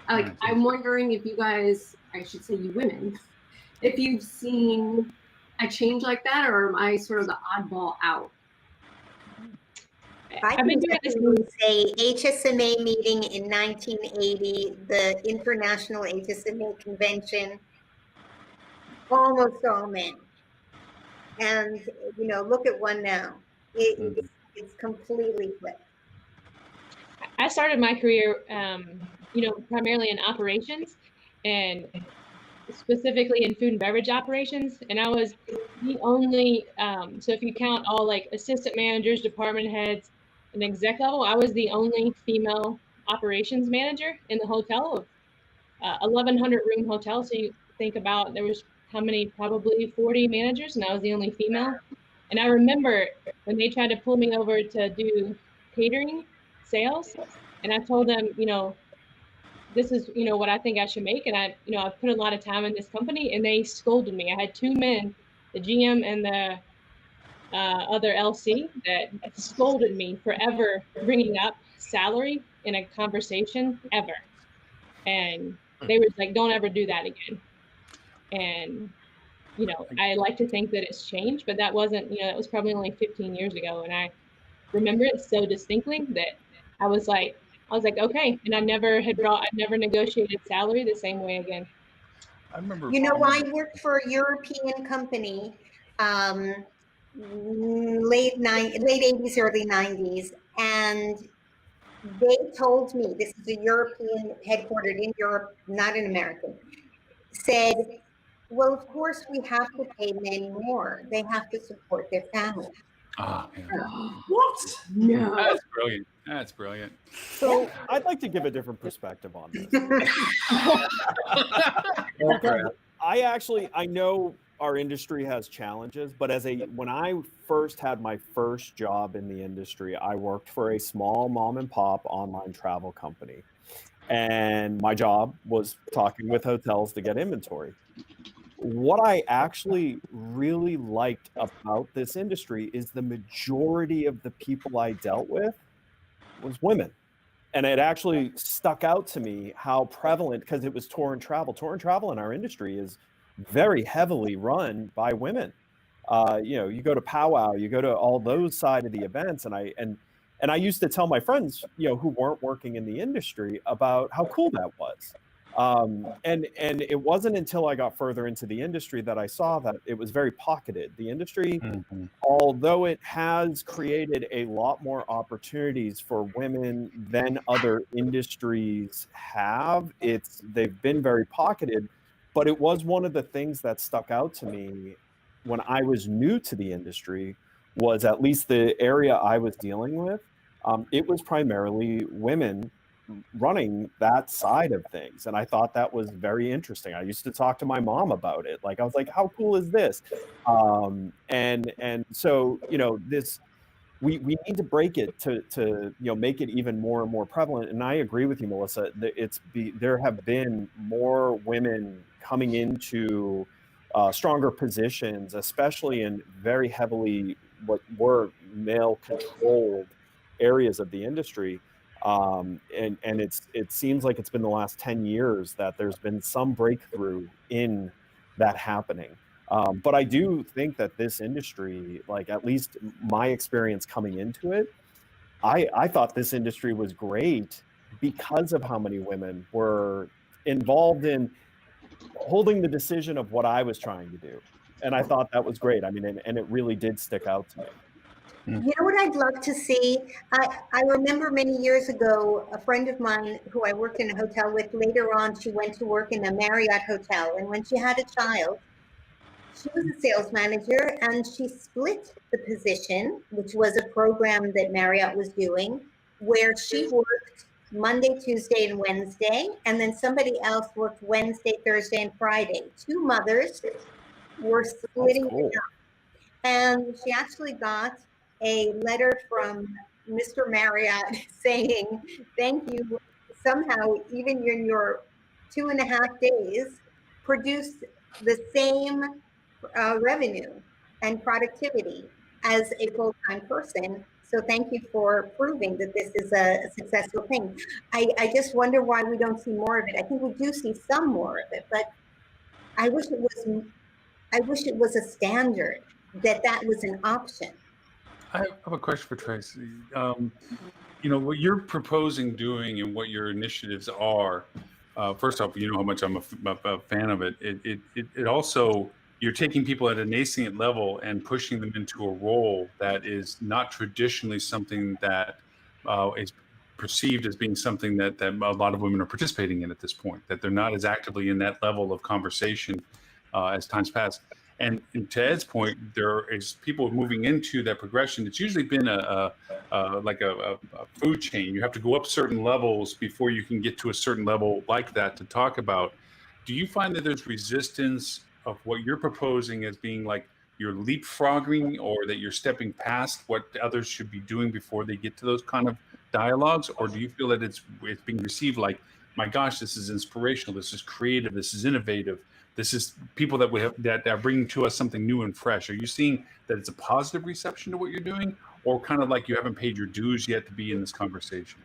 Like, I'm wondering if you guys, I should say you women, if you've seen a change like that, or am I sort of the oddball out? I can definitely say HSMA meeting in 1980, the International HSMA Convention, almost all men. And, you know, look at one now. It's completely flipped. I started my career, you know, primarily in operations and specifically in food and beverage operations. And I was the only, so if you count all like assistant managers, department heads, and exec level, I was the only female operations manager in the hotel, 1,100 room hotel. So you think about there was how many, probably 40 managers, and I was the only female. And I remember when they tried to pull me over to do catering sales, and I told them, you know, this is, you know, what I think I should make. And I, you know, I've put a lot of time in this company, and they scolded me. I had two men, the GM and the other LC, that scolded me for ever bringing up salary in a conversation ever. And they were like, don't ever do that again. And, you know, I like to think that it's changed, but that wasn't, you know, it was probably only 15 years ago. And I remember it so distinctly that I was like, okay. And I never negotiated salary the same way again. I remember. You know, I worked for a European company, late 80s, early 90s, and they told me, this is a European, headquartered in Europe, not an American, said, well, of course we have to pay men more. They have to support their family. Ah, yeah. What? No. That's brilliant. That's brilliant. So I'd like to give a different perspective on this. I know our industry has challenges, but when I first had my first job in the industry, I worked for a small mom and pop online travel company. And my job was talking with hotels to get inventory. What I actually really liked about this industry is the majority of the people I dealt with was women. And it actually stuck out to me how prevalent, because it was tour and travel. Tour and travel in our industry is very heavily run by women. You know, you go to powwow, you go to all those side of the events, and I used to tell my friends, you know, who weren't working in the industry about how cool that was. And it wasn't until I got further into the industry that I saw that it was very pocketed. The industry, although it has created a lot more opportunities for women than other industries have, they've been very pocketed. But it was one of the things that stuck out to me when I was new to the industry, was at least the area I was dealing with. It was primarily women running that side of things. And I thought that was very interesting. I used to talk to my mom about it. Like, I was like, how cool is this? And so, you know, we need to break it to you know, make it even more and more prevalent. And I agree with you, Melissa, that there have been more women coming into stronger positions, especially in very heavily what were male controlled areas of the industry. And it seems like it's been the last 10 years that there's been some breakthrough in that happening. But I do think that this industry, like at least my experience coming into it, I thought this industry was great because of how many women were involved in holding the decision of what I was trying to do. And I thought that was great. I mean, and it really did stick out to me. You know what I'd love to see? I remember many years ago, a friend of mine who I worked in a hotel with, later on, she went to work in a Marriott hotel. And when she had a child, she was a sales manager, and she split the position, which was a program that Marriott was doing, where she worked Monday, Tuesday, and Wednesday, and then somebody else worked Wednesday, Thursday, and Friday. Two mothers were splitting it up. And she actually got a letter from Mr. Marriott saying, thank you. Somehow, even in your 2.5 days, produced the same revenue and productivity as a full-time person. So thank you for proving that this is a successful thing. I just wonder why we don't see more of it. I think we do see some more of it, but I wish it was a standard that was an option. I have a question for Tracy. What you're proposing doing and what your initiatives are. First off, you know how much I'm a fan of it. It also, you're taking people at a nascent level and pushing them into a role that is not traditionally something that is perceived as being something that a lot of women are participating in at this point. That they're not as actively in that level of conversation as times pass. And to Ed's point, there is people moving into that progression. It's usually been a food chain. You have to go up certain levels before you can get to a certain level like that to talk about. Do you find that there's resistance of what you're proposing as being like you're leapfrogging, or that you're stepping past what others should be doing before they get to those kind of dialogues? Or do you feel that it's being received like, my gosh, this is inspirational, this is creative, this is innovative, this is people that we have that are bringing to us something new and fresh? Are you seeing that it's a positive reception to what you're doing, or kind of like you haven't paid your dues yet to be in this conversation?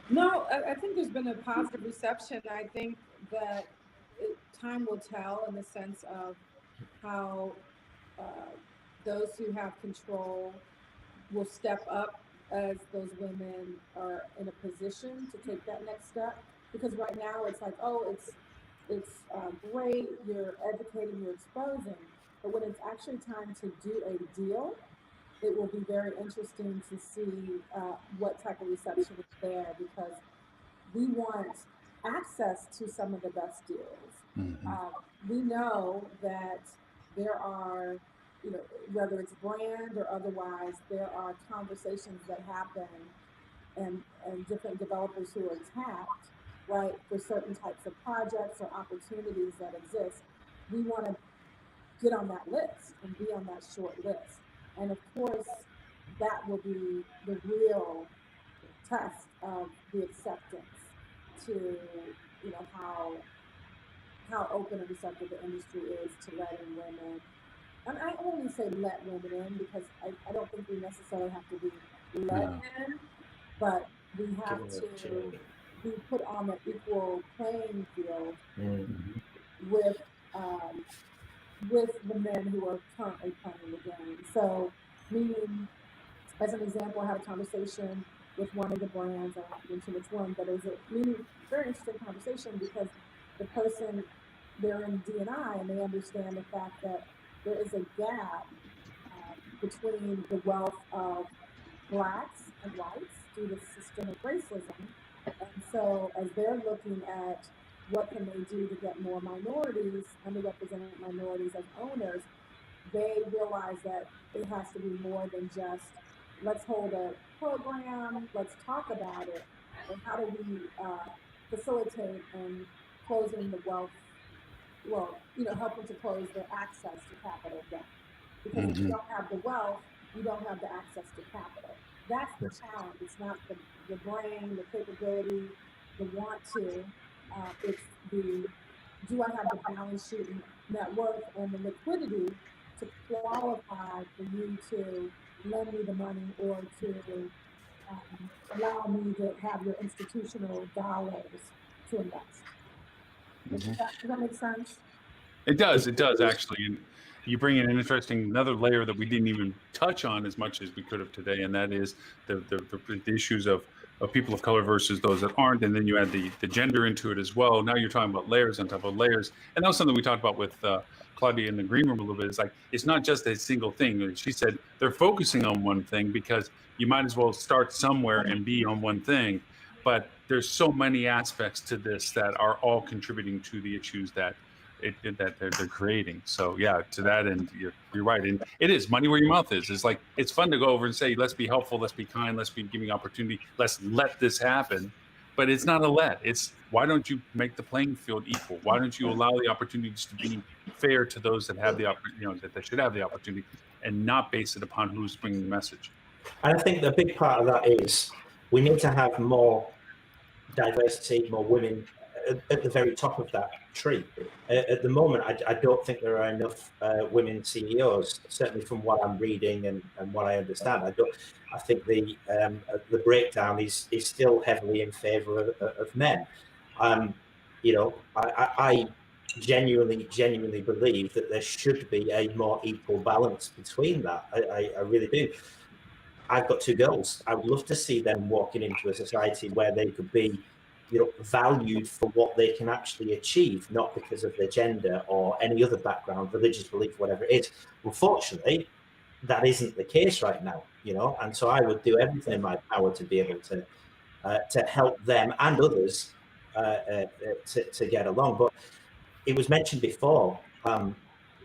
No, I think there's been a positive reception. I think that time will tell in the sense of how those who have control will step up as those women are in a position to take that next step. Because right now it's like, oh, it's great, you're educating, you're exposing, but when it's actually time to do a deal, it will be very interesting to see what type of reception is there, because we want access to some of the best deals. Mm-hmm. We know that there are, whether it's brand or otherwise, there are conversations that happen and different developers who are tapped, right, for certain types of projects or opportunities that exist. We want to get on that list and be on that short list. And of course, that will be the real test of the acceptance to, how open and receptive the industry is to letting women. And I only say let women in because I don't think we necessarily have to be let in, but we have to be put on the equal playing field with the men who are currently playing the game. So, meaning, as an example, I had a conversation with one of the brands, I won't mention which one, but it was a very interesting conversation because the person, they're in D&I and they understand the fact that there is a gap between the wealth of Blacks and whites due to systemic racism. And so as they're looking at what can they do to get more minorities, underrepresented minorities as owners, they realize that it has to be more than just, let's hold a program, let's talk about it, and how do we facilitate and closing the wealth, helping to close the access to capital gap. Because if you don't have the wealth, you don't have the access to capital. That's the challenge. It's not the brain, the capability, the want to. It's the, do I have the balance sheet and net worth and the liquidity to qualify for you to lend me the money or to allow me to have your institutional dollars to invest. Does that make sense? It does actually. And you bring in another layer that we didn't even touch on as much as we could have today, and that is the issues of people of color versus those that aren't, and then you add the gender into it as well. Now you're talking about layers on top of layers, and that was something we talked about with Claudia in the green room a little bit. It's like, it's not just a single thing. She said they're focusing on one thing because you might as well start somewhere and be on one thing, but there's so many aspects to this that are all contributing to the issues that they're creating. So yeah, to that end, you're right, and it is money where your mouth is. It's like, it's fun to go over and say, let's be helpful, let's be kind, let's be giving opportunity, let's let this happen. But it's not a let. It's, why don't you make the playing field equal? Why don't you allow the opportunities to be fair to those that have the opportunity, that they should have the opportunity, and not base it upon who's bringing the message? And I think the big part of that is we need to have more diversity, more women at the very top of that tree. At the moment, I don't think there are enough women CEOs, certainly from what I'm reading and what I understand. I think the breakdown is still heavily in favor of men. You know, I genuinely believe that there should be a more equal balance between that. I really do. I've got 2 girls. I would love to see them walking into a society where they could be, you know, valued for what they can actually achieve, not because of their gender or any other background, religious belief, whatever it is. Unfortunately, that isn't the case right now, you know, and so I would do everything in my power to be able to help them and others to get along. But it was mentioned before,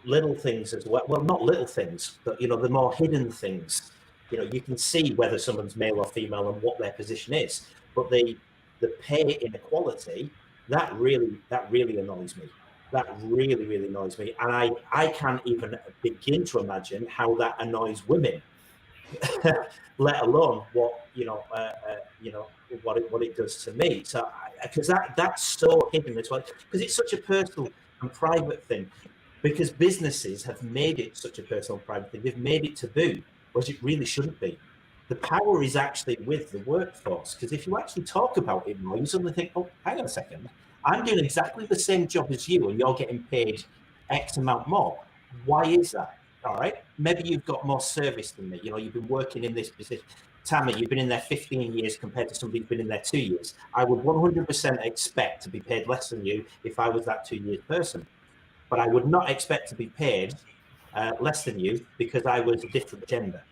little things as well. Well, not little things, but, you know, the more hidden things. You know, you can see whether someone's male or female and what their position is, but the pay inequality, that really annoys me. That really annoys me, and I can't even begin to imagine how that annoys women, let alone what what it does to me. So because that's so hidden as well, because it's such a personal and private thing. Because businesses have made it such a personal private thing. They've made it taboo, which it really shouldn't be. The power is actually with the workforce, because if you actually talk about it more, you suddenly think, oh, hang on a second, I'm doing exactly the same job as you and you're getting paid X amount more. Why is that? All right, maybe you've got more service than me. You know, you've been working in this position. Tammy, you've been in there 15 years compared to somebody who's been in there 2 years. I would 100% expect to be paid less than you if I was that 2-year person. But I would not expect to be paid less than you because I was a different gender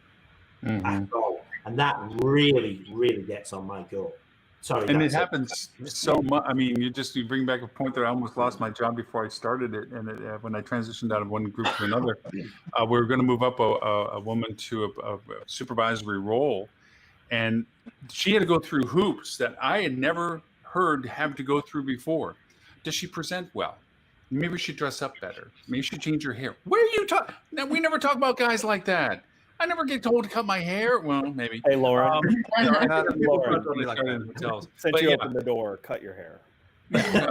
at all. And that really gets on my goat. Sorry. And it happens so much. I mean, you bring back a point that I almost lost my job before I started it. And when I transitioned out of one group to another, we were going to move up a woman to a supervisory role. And she had to go through hoops that I had never heard have to go through before. Does she present well? Maybe she dress up better. Maybe she change her hair. Where are you talking? Now, we never talk about guys like that. I never get told to cut my hair. Well, maybe. Hey, Lauren. Lauren, since you opened the door, cut your hair. Yeah,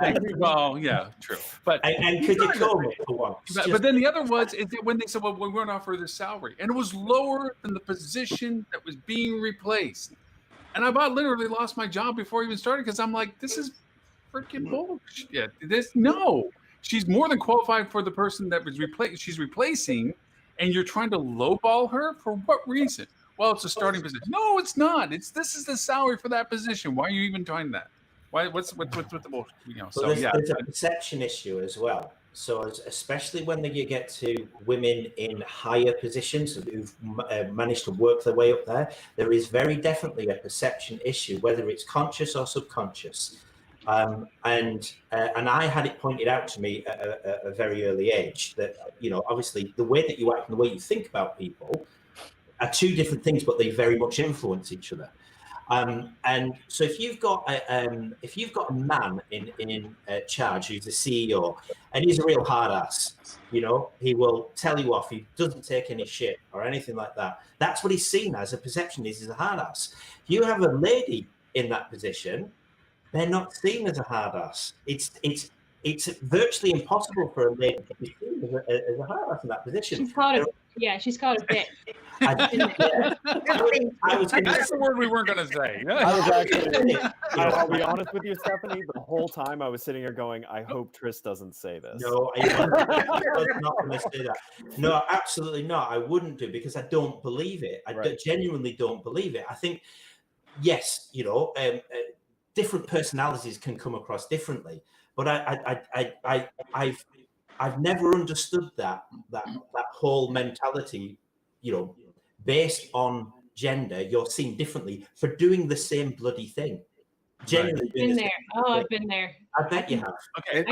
thank you. Well, yeah, true. But and could you comb it for once? But then the other was is that when they said, "Well, we weren't offering the salary," and it was lower than the position that was being replaced, and I about literally lost my job before I even started because I'm like, "This is freaking bullshit." She's more than qualified for the person that was she's replacing, and you're trying to lowball her for what reason? Well, it's a starting position. No, it's not. This is the salary for that position. Why are you even trying that? Why? What's the bullshit? You know. So there's a perception issue as well. So especially when you get to women in higher positions who've managed to work their way up there is very definitely a perception issue, whether it's conscious or subconscious. And I had it pointed out to me at a very early age that, you know, obviously the way that you act and the way you think about people are 2 different things, but they very much influence each other. And so if you've got a man in charge who's the CEO and he's a real hard ass, you know, he will tell you off. He doesn't take any shit or anything like that. That's what he's seen as. A perception is he's a hard ass. You have a lady in that position, they're not seen as a hard ass. It's virtually impossible for a lady to be seen as a hard ass in that position. She's called a bitch. That's the word we weren't going to say. I was actually, I'll be honest with you, Stephanie, the whole time I was sitting here going, I hope Tris doesn't say this. No, I'm not going to say that. No, absolutely not. I wouldn't do, because I don't believe it. I genuinely don't believe it. I think, yes, you know, different personalities can come across differently, but I've never understood that whole mentality, you know, based on gender. You're seen differently for doing the same bloody thing. Genuinely, I've been there. I bet you have. Okay,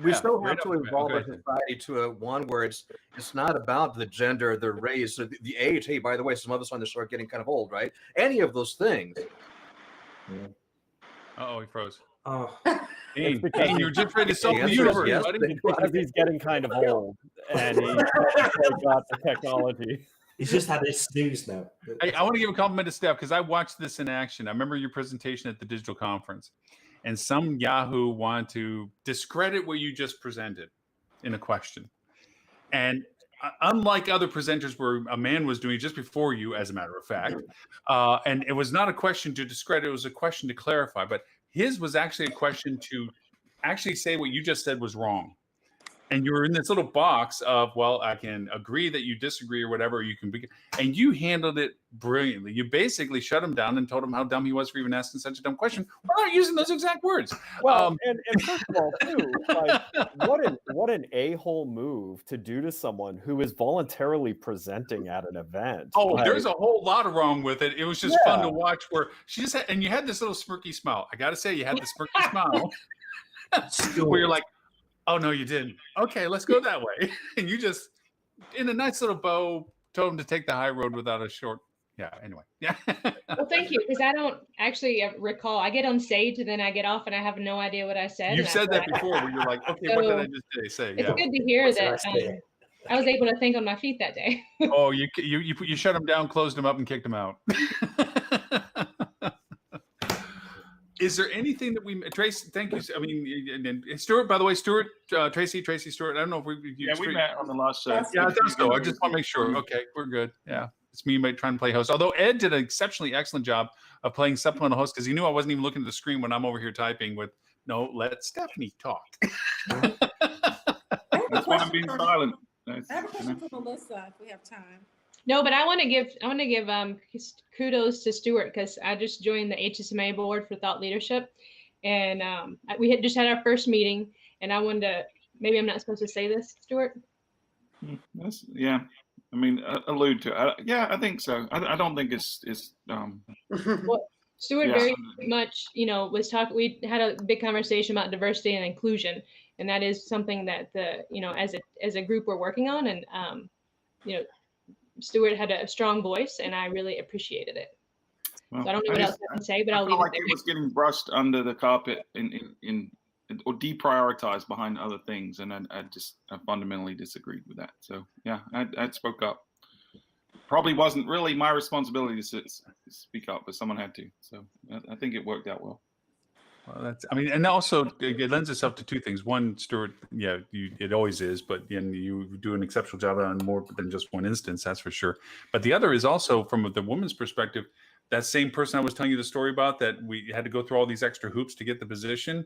we still have to evolve our society to one where it's not about the gender, the race, or the age. Hey, by the way, some of us on the show are getting kind of old, right? Any of those things. He froze. Oh, Dean, you're just ready to solve the universe, buddy. Because he's getting kind of old and he's got the technology. He's just had his snooze now. Hey, I want to give a compliment to Steph because I watched this in action. I remember your presentation at the digital conference, and some Yahoo wanted to discredit what you just presented in a question. And unlike other presenters where a man was doing it just before you, as a matter of fact, and it was not a question to discredit, it was a question to clarify. But his was actually a question to actually say what you just said was wrong. And you were in this little box of, well, I can agree that you disagree or whatever. You can be, and you handled it brilliantly. You basically shut him down and told him how dumb he was for even asking such a dumb question without using those exact words. Well, and first of all, too, like, what an a-hole move to do to someone who is voluntarily presenting at an event. Oh, like, there's a whole lot of wrong with it. It was just fun to watch. Where she just had, and you had this little smirky smile. I got to say, you had the smirky smile where you're like, oh, no, you didn't. Okay, let's go that way. And you just, in a nice little bow, told him to take the high road without a short. Yeah, anyway. Yeah. Well, thank you, because I don't actually recall. I get on stage and then I get off and I have no idea what I said. You've said that before where you're like, okay, what did I just say? It's good to hear that I was able to think on my feet that day. Oh, you shut him down, closed him up, and kicked him out. Is there anything that we, Tracy? Thank you. I mean, and Stuart. By the way, Stuart, Tracy, Stuart. I don't know if we met on the last. Yeah, I thought so. I just want to make sure. Okay, we're good. Yeah, it's me trying to play host. Although Ed did an exceptionally excellent job of playing supplemental host because he knew I wasn't even looking at the screen when I'm over here typing with no. Let Stephanie talk. That's why I'm being silent. I have a question for Melissa if we have time. No, but I want to give kudos to Stuart because I just joined the HSMA board for thought leadership, and we had just had our first meeting, and I wanted to, maybe I'm not supposed to say this, Stuart. Yeah, I mean, allude to it. Yeah, I think so. I don't think it's Well, Stuart very much, was talking. We had a big conversation about diversity and inclusion, and that is something that as a group we're working on, and Stuart had a strong voice, and I really appreciate it. Well, so I don't know what else I can say, but I'll leave it there. It was getting brushed under the carpet or deprioritized behind other things, and I fundamentally disagreed with that. So yeah, I spoke up. Probably wasn't really my responsibility to speak up, but someone had to. So I think it worked out well. Well, and also it lends itself to two things. One, Stuart, it always is, but you do an exceptional job on more than just one instance, that's for sure. But the other is also from the woman's perspective, that same person I was telling you the story about that we had to go through all these extra hoops to get the position.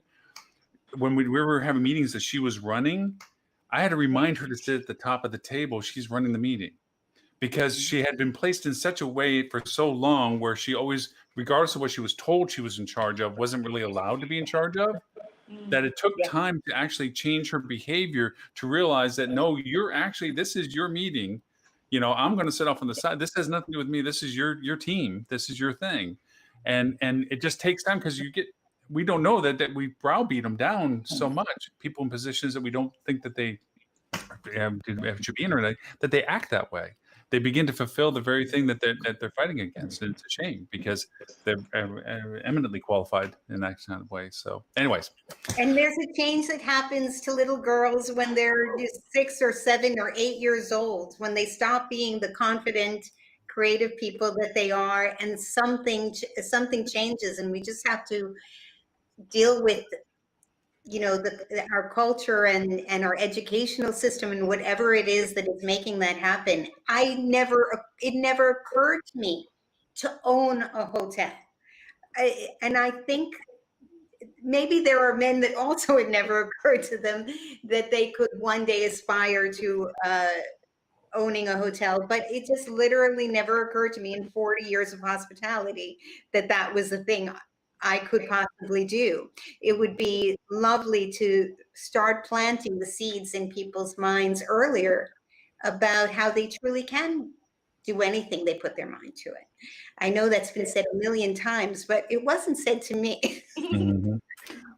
When we were having meetings that she was running, I had to remind her to sit at the top of the table. She's running the meeting. Because she had been placed in such a way for so long where she always, regardless of what she was told she was in charge of, wasn't really allowed to be in charge of, that it took time to actually change her behavior to realize that, no, this is your meeting. I'm going to sit off on the side. This has nothing to do with me. This is your team. This is your thing. And it just takes time because we don't know that we browbeat them down so much. People in positions that we don't think that they should be in, or that they act that way. They begin to fulfill the very thing that they're fighting against. And it's a shame because they're eminently qualified in that kind of way. So anyways. And there's a change that happens to little girls when they're 6 or 7 or 8 years old, when they stop being the confident, creative people that they are, and something changes, and we just have to deal with our culture and our educational system and whatever it is that is making that happen. It never occurred to me to own a hotel. And I think maybe there are men that also it never occurred to them that they could one day aspire to owning a hotel, but it just literally never occurred to me in 40 years of hospitality that was the thing I could possibly do. It would be lovely to start planting the seeds in people's minds earlier about how they truly can do anything they put their mind to it. I know that's been said a million times, but it wasn't said to me. Mm-hmm.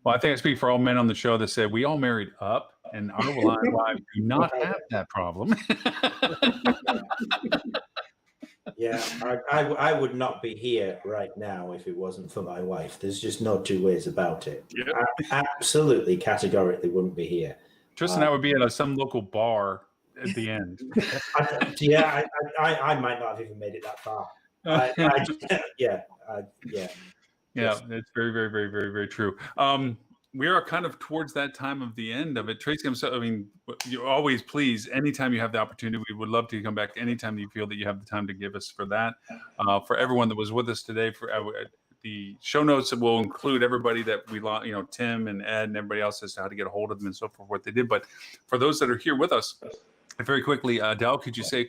Well, I think I speak for all men on the show that said we all married up, and our wives do not have that problem. Yeah, I would not be here right now if it wasn't for my wife. There's just no two ways about it. Yep. I absolutely, categorically wouldn't be here. Tristan and I would be at some local bar at the end. I might not have even made it that far. Yeah. Yeah, it's very, very, very, very, very true. We are kind of towards that time of the end of it. Tracy, I mean, you always please, anytime you have the opportunity, we would love to come back anytime you feel that you have the time to give us for that. For everyone that was with us today, for the show notes that will include everybody that we, Tim and Ed and everybody else as to how to get a hold of them and so forth, what they did. But for those that are here with us, very quickly, Del, could you say,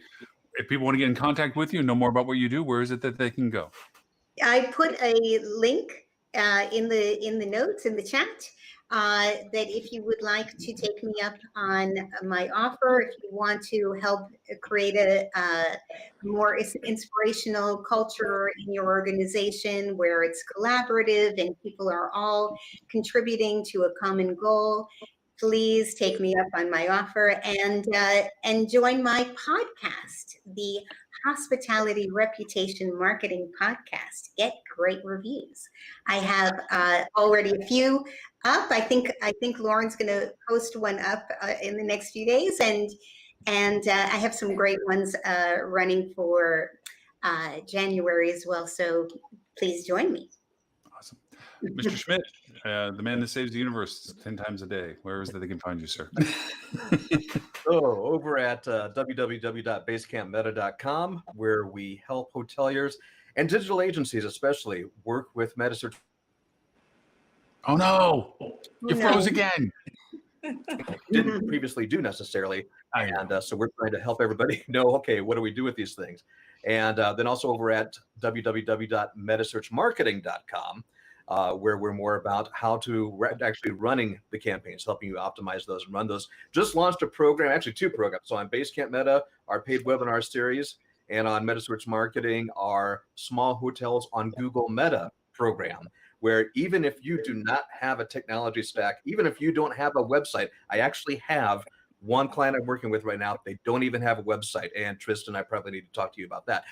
if people want to get in contact with you and know more about what you do, where is it that they can go? I put a link in the notes in the chat that if you would like to take me up on my offer, if you want to help create a more inspirational culture in your organization where it's collaborative and people are all contributing to a common goal, please take me up on my offer and join my podcast, the Hospitality Reputation Marketing Podcast. Get great reviews. I have already a few up. I think Lauren's going to post one up in the next few days, and I have some great ones running for January as well. So please join me. Awesome. Mr. Schmidt, the man that saves the universe 10 times a day. Where is it they can find you, sir? Over at www.basecampmeta.com, where we help hoteliers and digital agencies especially work with MetaSearch. Oh no, you froze again. Didn't previously do necessarily. And so we're trying to help everybody know, okay, what do we do with these things? And then also over at www.metasearchmarketing.com, where we're more about how to actually running the campaigns, helping you optimize those and run those. Just launched a program, actually 2 programs. So on Basecamp Meta, our paid webinar series, and on MetaSearch Marketing, our small hotels on Google Meta program, where even if you do not have a technology stack, even if you don't have a website, I actually have one client I'm working with right now. They don't even have a website. And Tristan, I probably need to talk to you about that.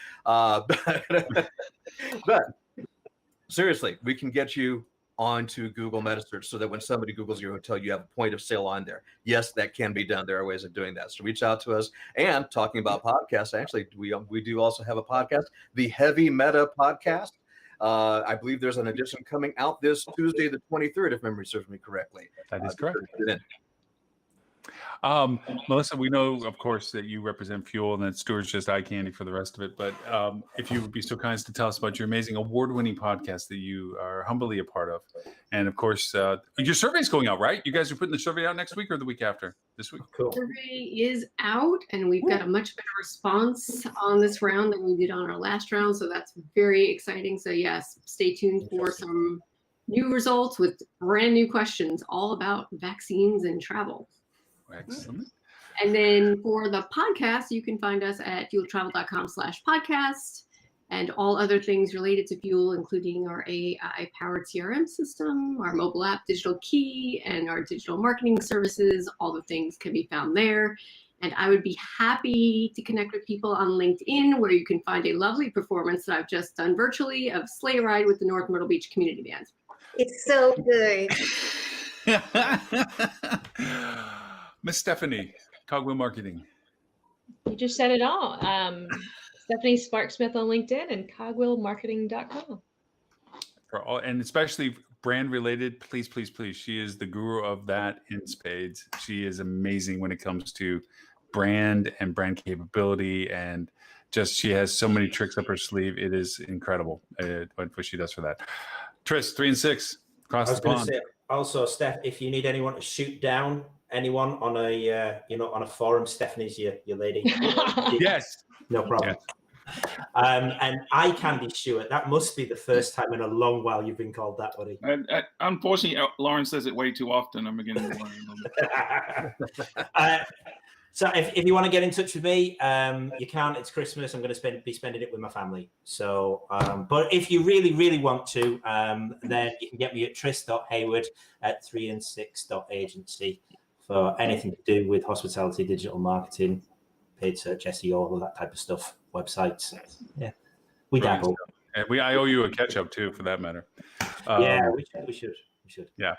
But seriously, we can get you onto Google MetaSearch so that when somebody Googles your hotel, you have a point of sale on there. Yes, that can be done. There are ways of doing that. So reach out to us. And talking about podcasts, actually, we do also have a podcast, the Heavy Meta Podcast. I believe there's an edition coming out this Tuesday, the 23rd, if memory serves me correctly. That is correct. Melissa, we know, of course, that you represent Fuel and that Stuart's just eye candy for the rest of it. But if you would be so kind as to tell us about your amazing award-winning podcast that you are humbly a part of. And of course, your survey's going out, right? You guys are putting the survey out next week or the week after? This week? Cool. The survey is out, and we've got a much better response on this round than we did on our last round. So that's very exciting. So yes, stay tuned for some new results with brand new questions all about vaccines and travel. Excellent. And then for the podcast, you can find us at fueltravel.com/podcast and all other things related to Fuel, including our AI-powered CRM system, our mobile app, Digital Key, and our digital marketing services. All the things can be found there. And I would be happy to connect with people on LinkedIn, where you can find a lovely performance that I've just done virtually of Sleigh Ride with the North Myrtle Beach Community Band. It's so good. Miss Stephanie, Cogwheel Marketing. You just said it all. Stephanie Sparksmith on LinkedIn and cogwheelmarketing.com. For all, and especially brand related, please, please, please. She is the guru of that in spades. She is amazing when it comes to brand and brand capability, and just she has so many tricks up her sleeve. It is incredible what she does for that. Tris, 3 and 6 across the pond. Say, also, Steph, if you need anyone to shoot down anyone on a on a forum, Stephanie's your lady. Yes, no problem. Yes. And eye candy, Stuart. That must be the first time in a long while you've been called that, buddy. Unfortunately, Lauren says it way too often. I'm beginning to worry. So if you want to get in touch with me, you can. It's Christmas. I'm going to be spending it with my family. So, but if you really, really want to, then you can get me at tris.hayward@3and6.agency for anything to do with hospitality, digital marketing, paid search, SEO, all of that type of stuff, websites. Yeah, we dabble. And I owe you a catch up too, for that matter. Yeah, we should. Yeah.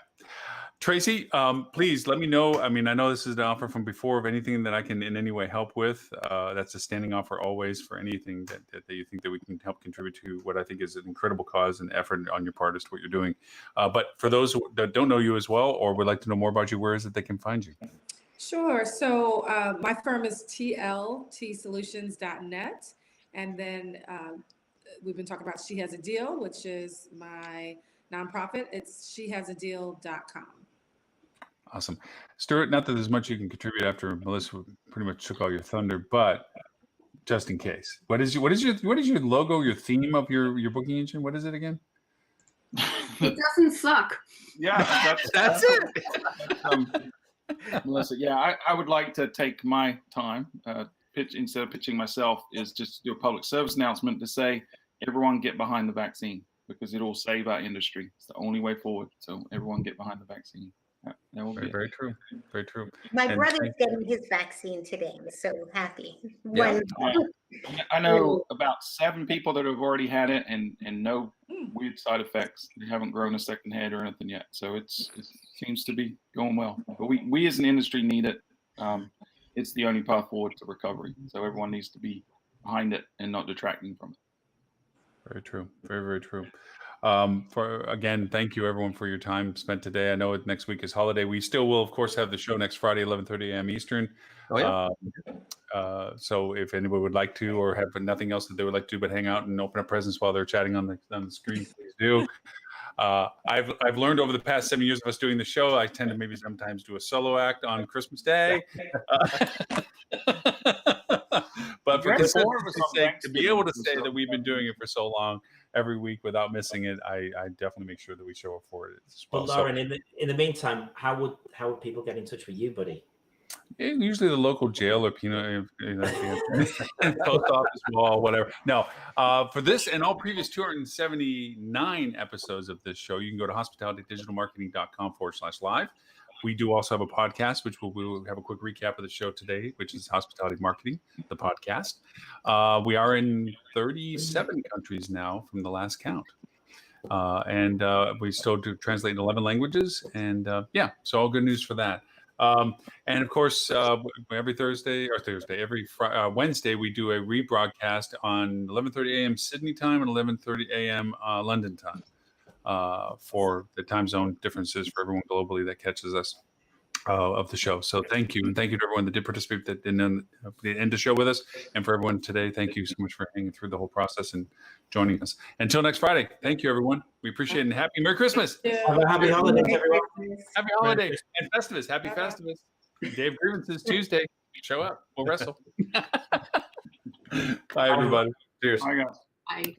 Tracy, please let me know. I mean, I know this is an offer from before of anything that I can in any way help with. That's a standing offer always for anything that you think that we can help contribute to what I think is an incredible cause and effort on your part as to what you're doing. But for those that don't know you as well or would like to know more about you, where is it they can find you? Sure. So my firm is tltsolutions.net. And then we've been talking about She Has a Deal, which is my nonprofit. It's shehasadeal.com. Awesome. Stuart, not that there's much you can contribute after Melissa pretty much took all your thunder, but just in case, what is your logo, your theme of your booking engine? What is it again? It doesn't suck. Yeah, that's it. Melissa, yeah, I would like to take my time, instead of pitching myself, is just do a public service announcement to say, everyone get behind the vaccine because it'll save our industry. It's the only way forward. So everyone get behind the vaccine. That will be very true. Very true. My brother's getting his vaccine today. I'm so happy. Yeah. I know about 7 people that have already had it and no weird side effects. They haven't grown a second head or anything yet. So it seems to be going well. But we as an industry need it. It's the only path forward to recovery. So everyone needs to be behind it and not detracting from it. Very true. Very, very true. Again, thank you everyone for your time spent today. I know next week is holiday. We still will, of course, have the show next Friday, 11:30 a.m. Eastern. Oh, yeah. So if anyone would like to, or have nothing else that they would like to do but hang out and open up presents while they're chatting on the screen, please do. I've learned over the past 7 years of us doing the show, I tend to maybe sometimes do a solo act on Christmas Day. But for consistency's sake, to be able to say that we've been doing it for so long, every week without missing it, I definitely make sure that we show up for it as well. Well, Lauren, in the meantime, how would people get in touch with you, buddy? Usually the local jail or post office wall, whatever. No, for this and all previous 279 episodes of this show, you can go to hospitalitydigitalmarketing.com/live. We do also have a podcast, which we'll have a quick recap of the show today, which is Hospitality Marketing, the podcast. We are in 37 countries now from the last count. And we still do translate in 11 languages. And so all good news for that. And of course, every Wednesday, we do a rebroadcast on 11:30 a.m. Sydney time and 11:30 a.m. London time. For the time zone differences for everyone globally that catches us of the show. So thank you. And thank you to everyone that did participate that didn't end the show with us. And for everyone today, thank you so much for hanging through the whole process and joining us. Until next Friday, thank you, everyone. We appreciate it. And happy Merry Christmas. Have a happy holidays, everyone. Happy holidays and Festivus. Happy Festivus. Day of Grievances Tuesday. Show up. We'll wrestle. Bye, everybody. Cheers. Bye, guys. Bye.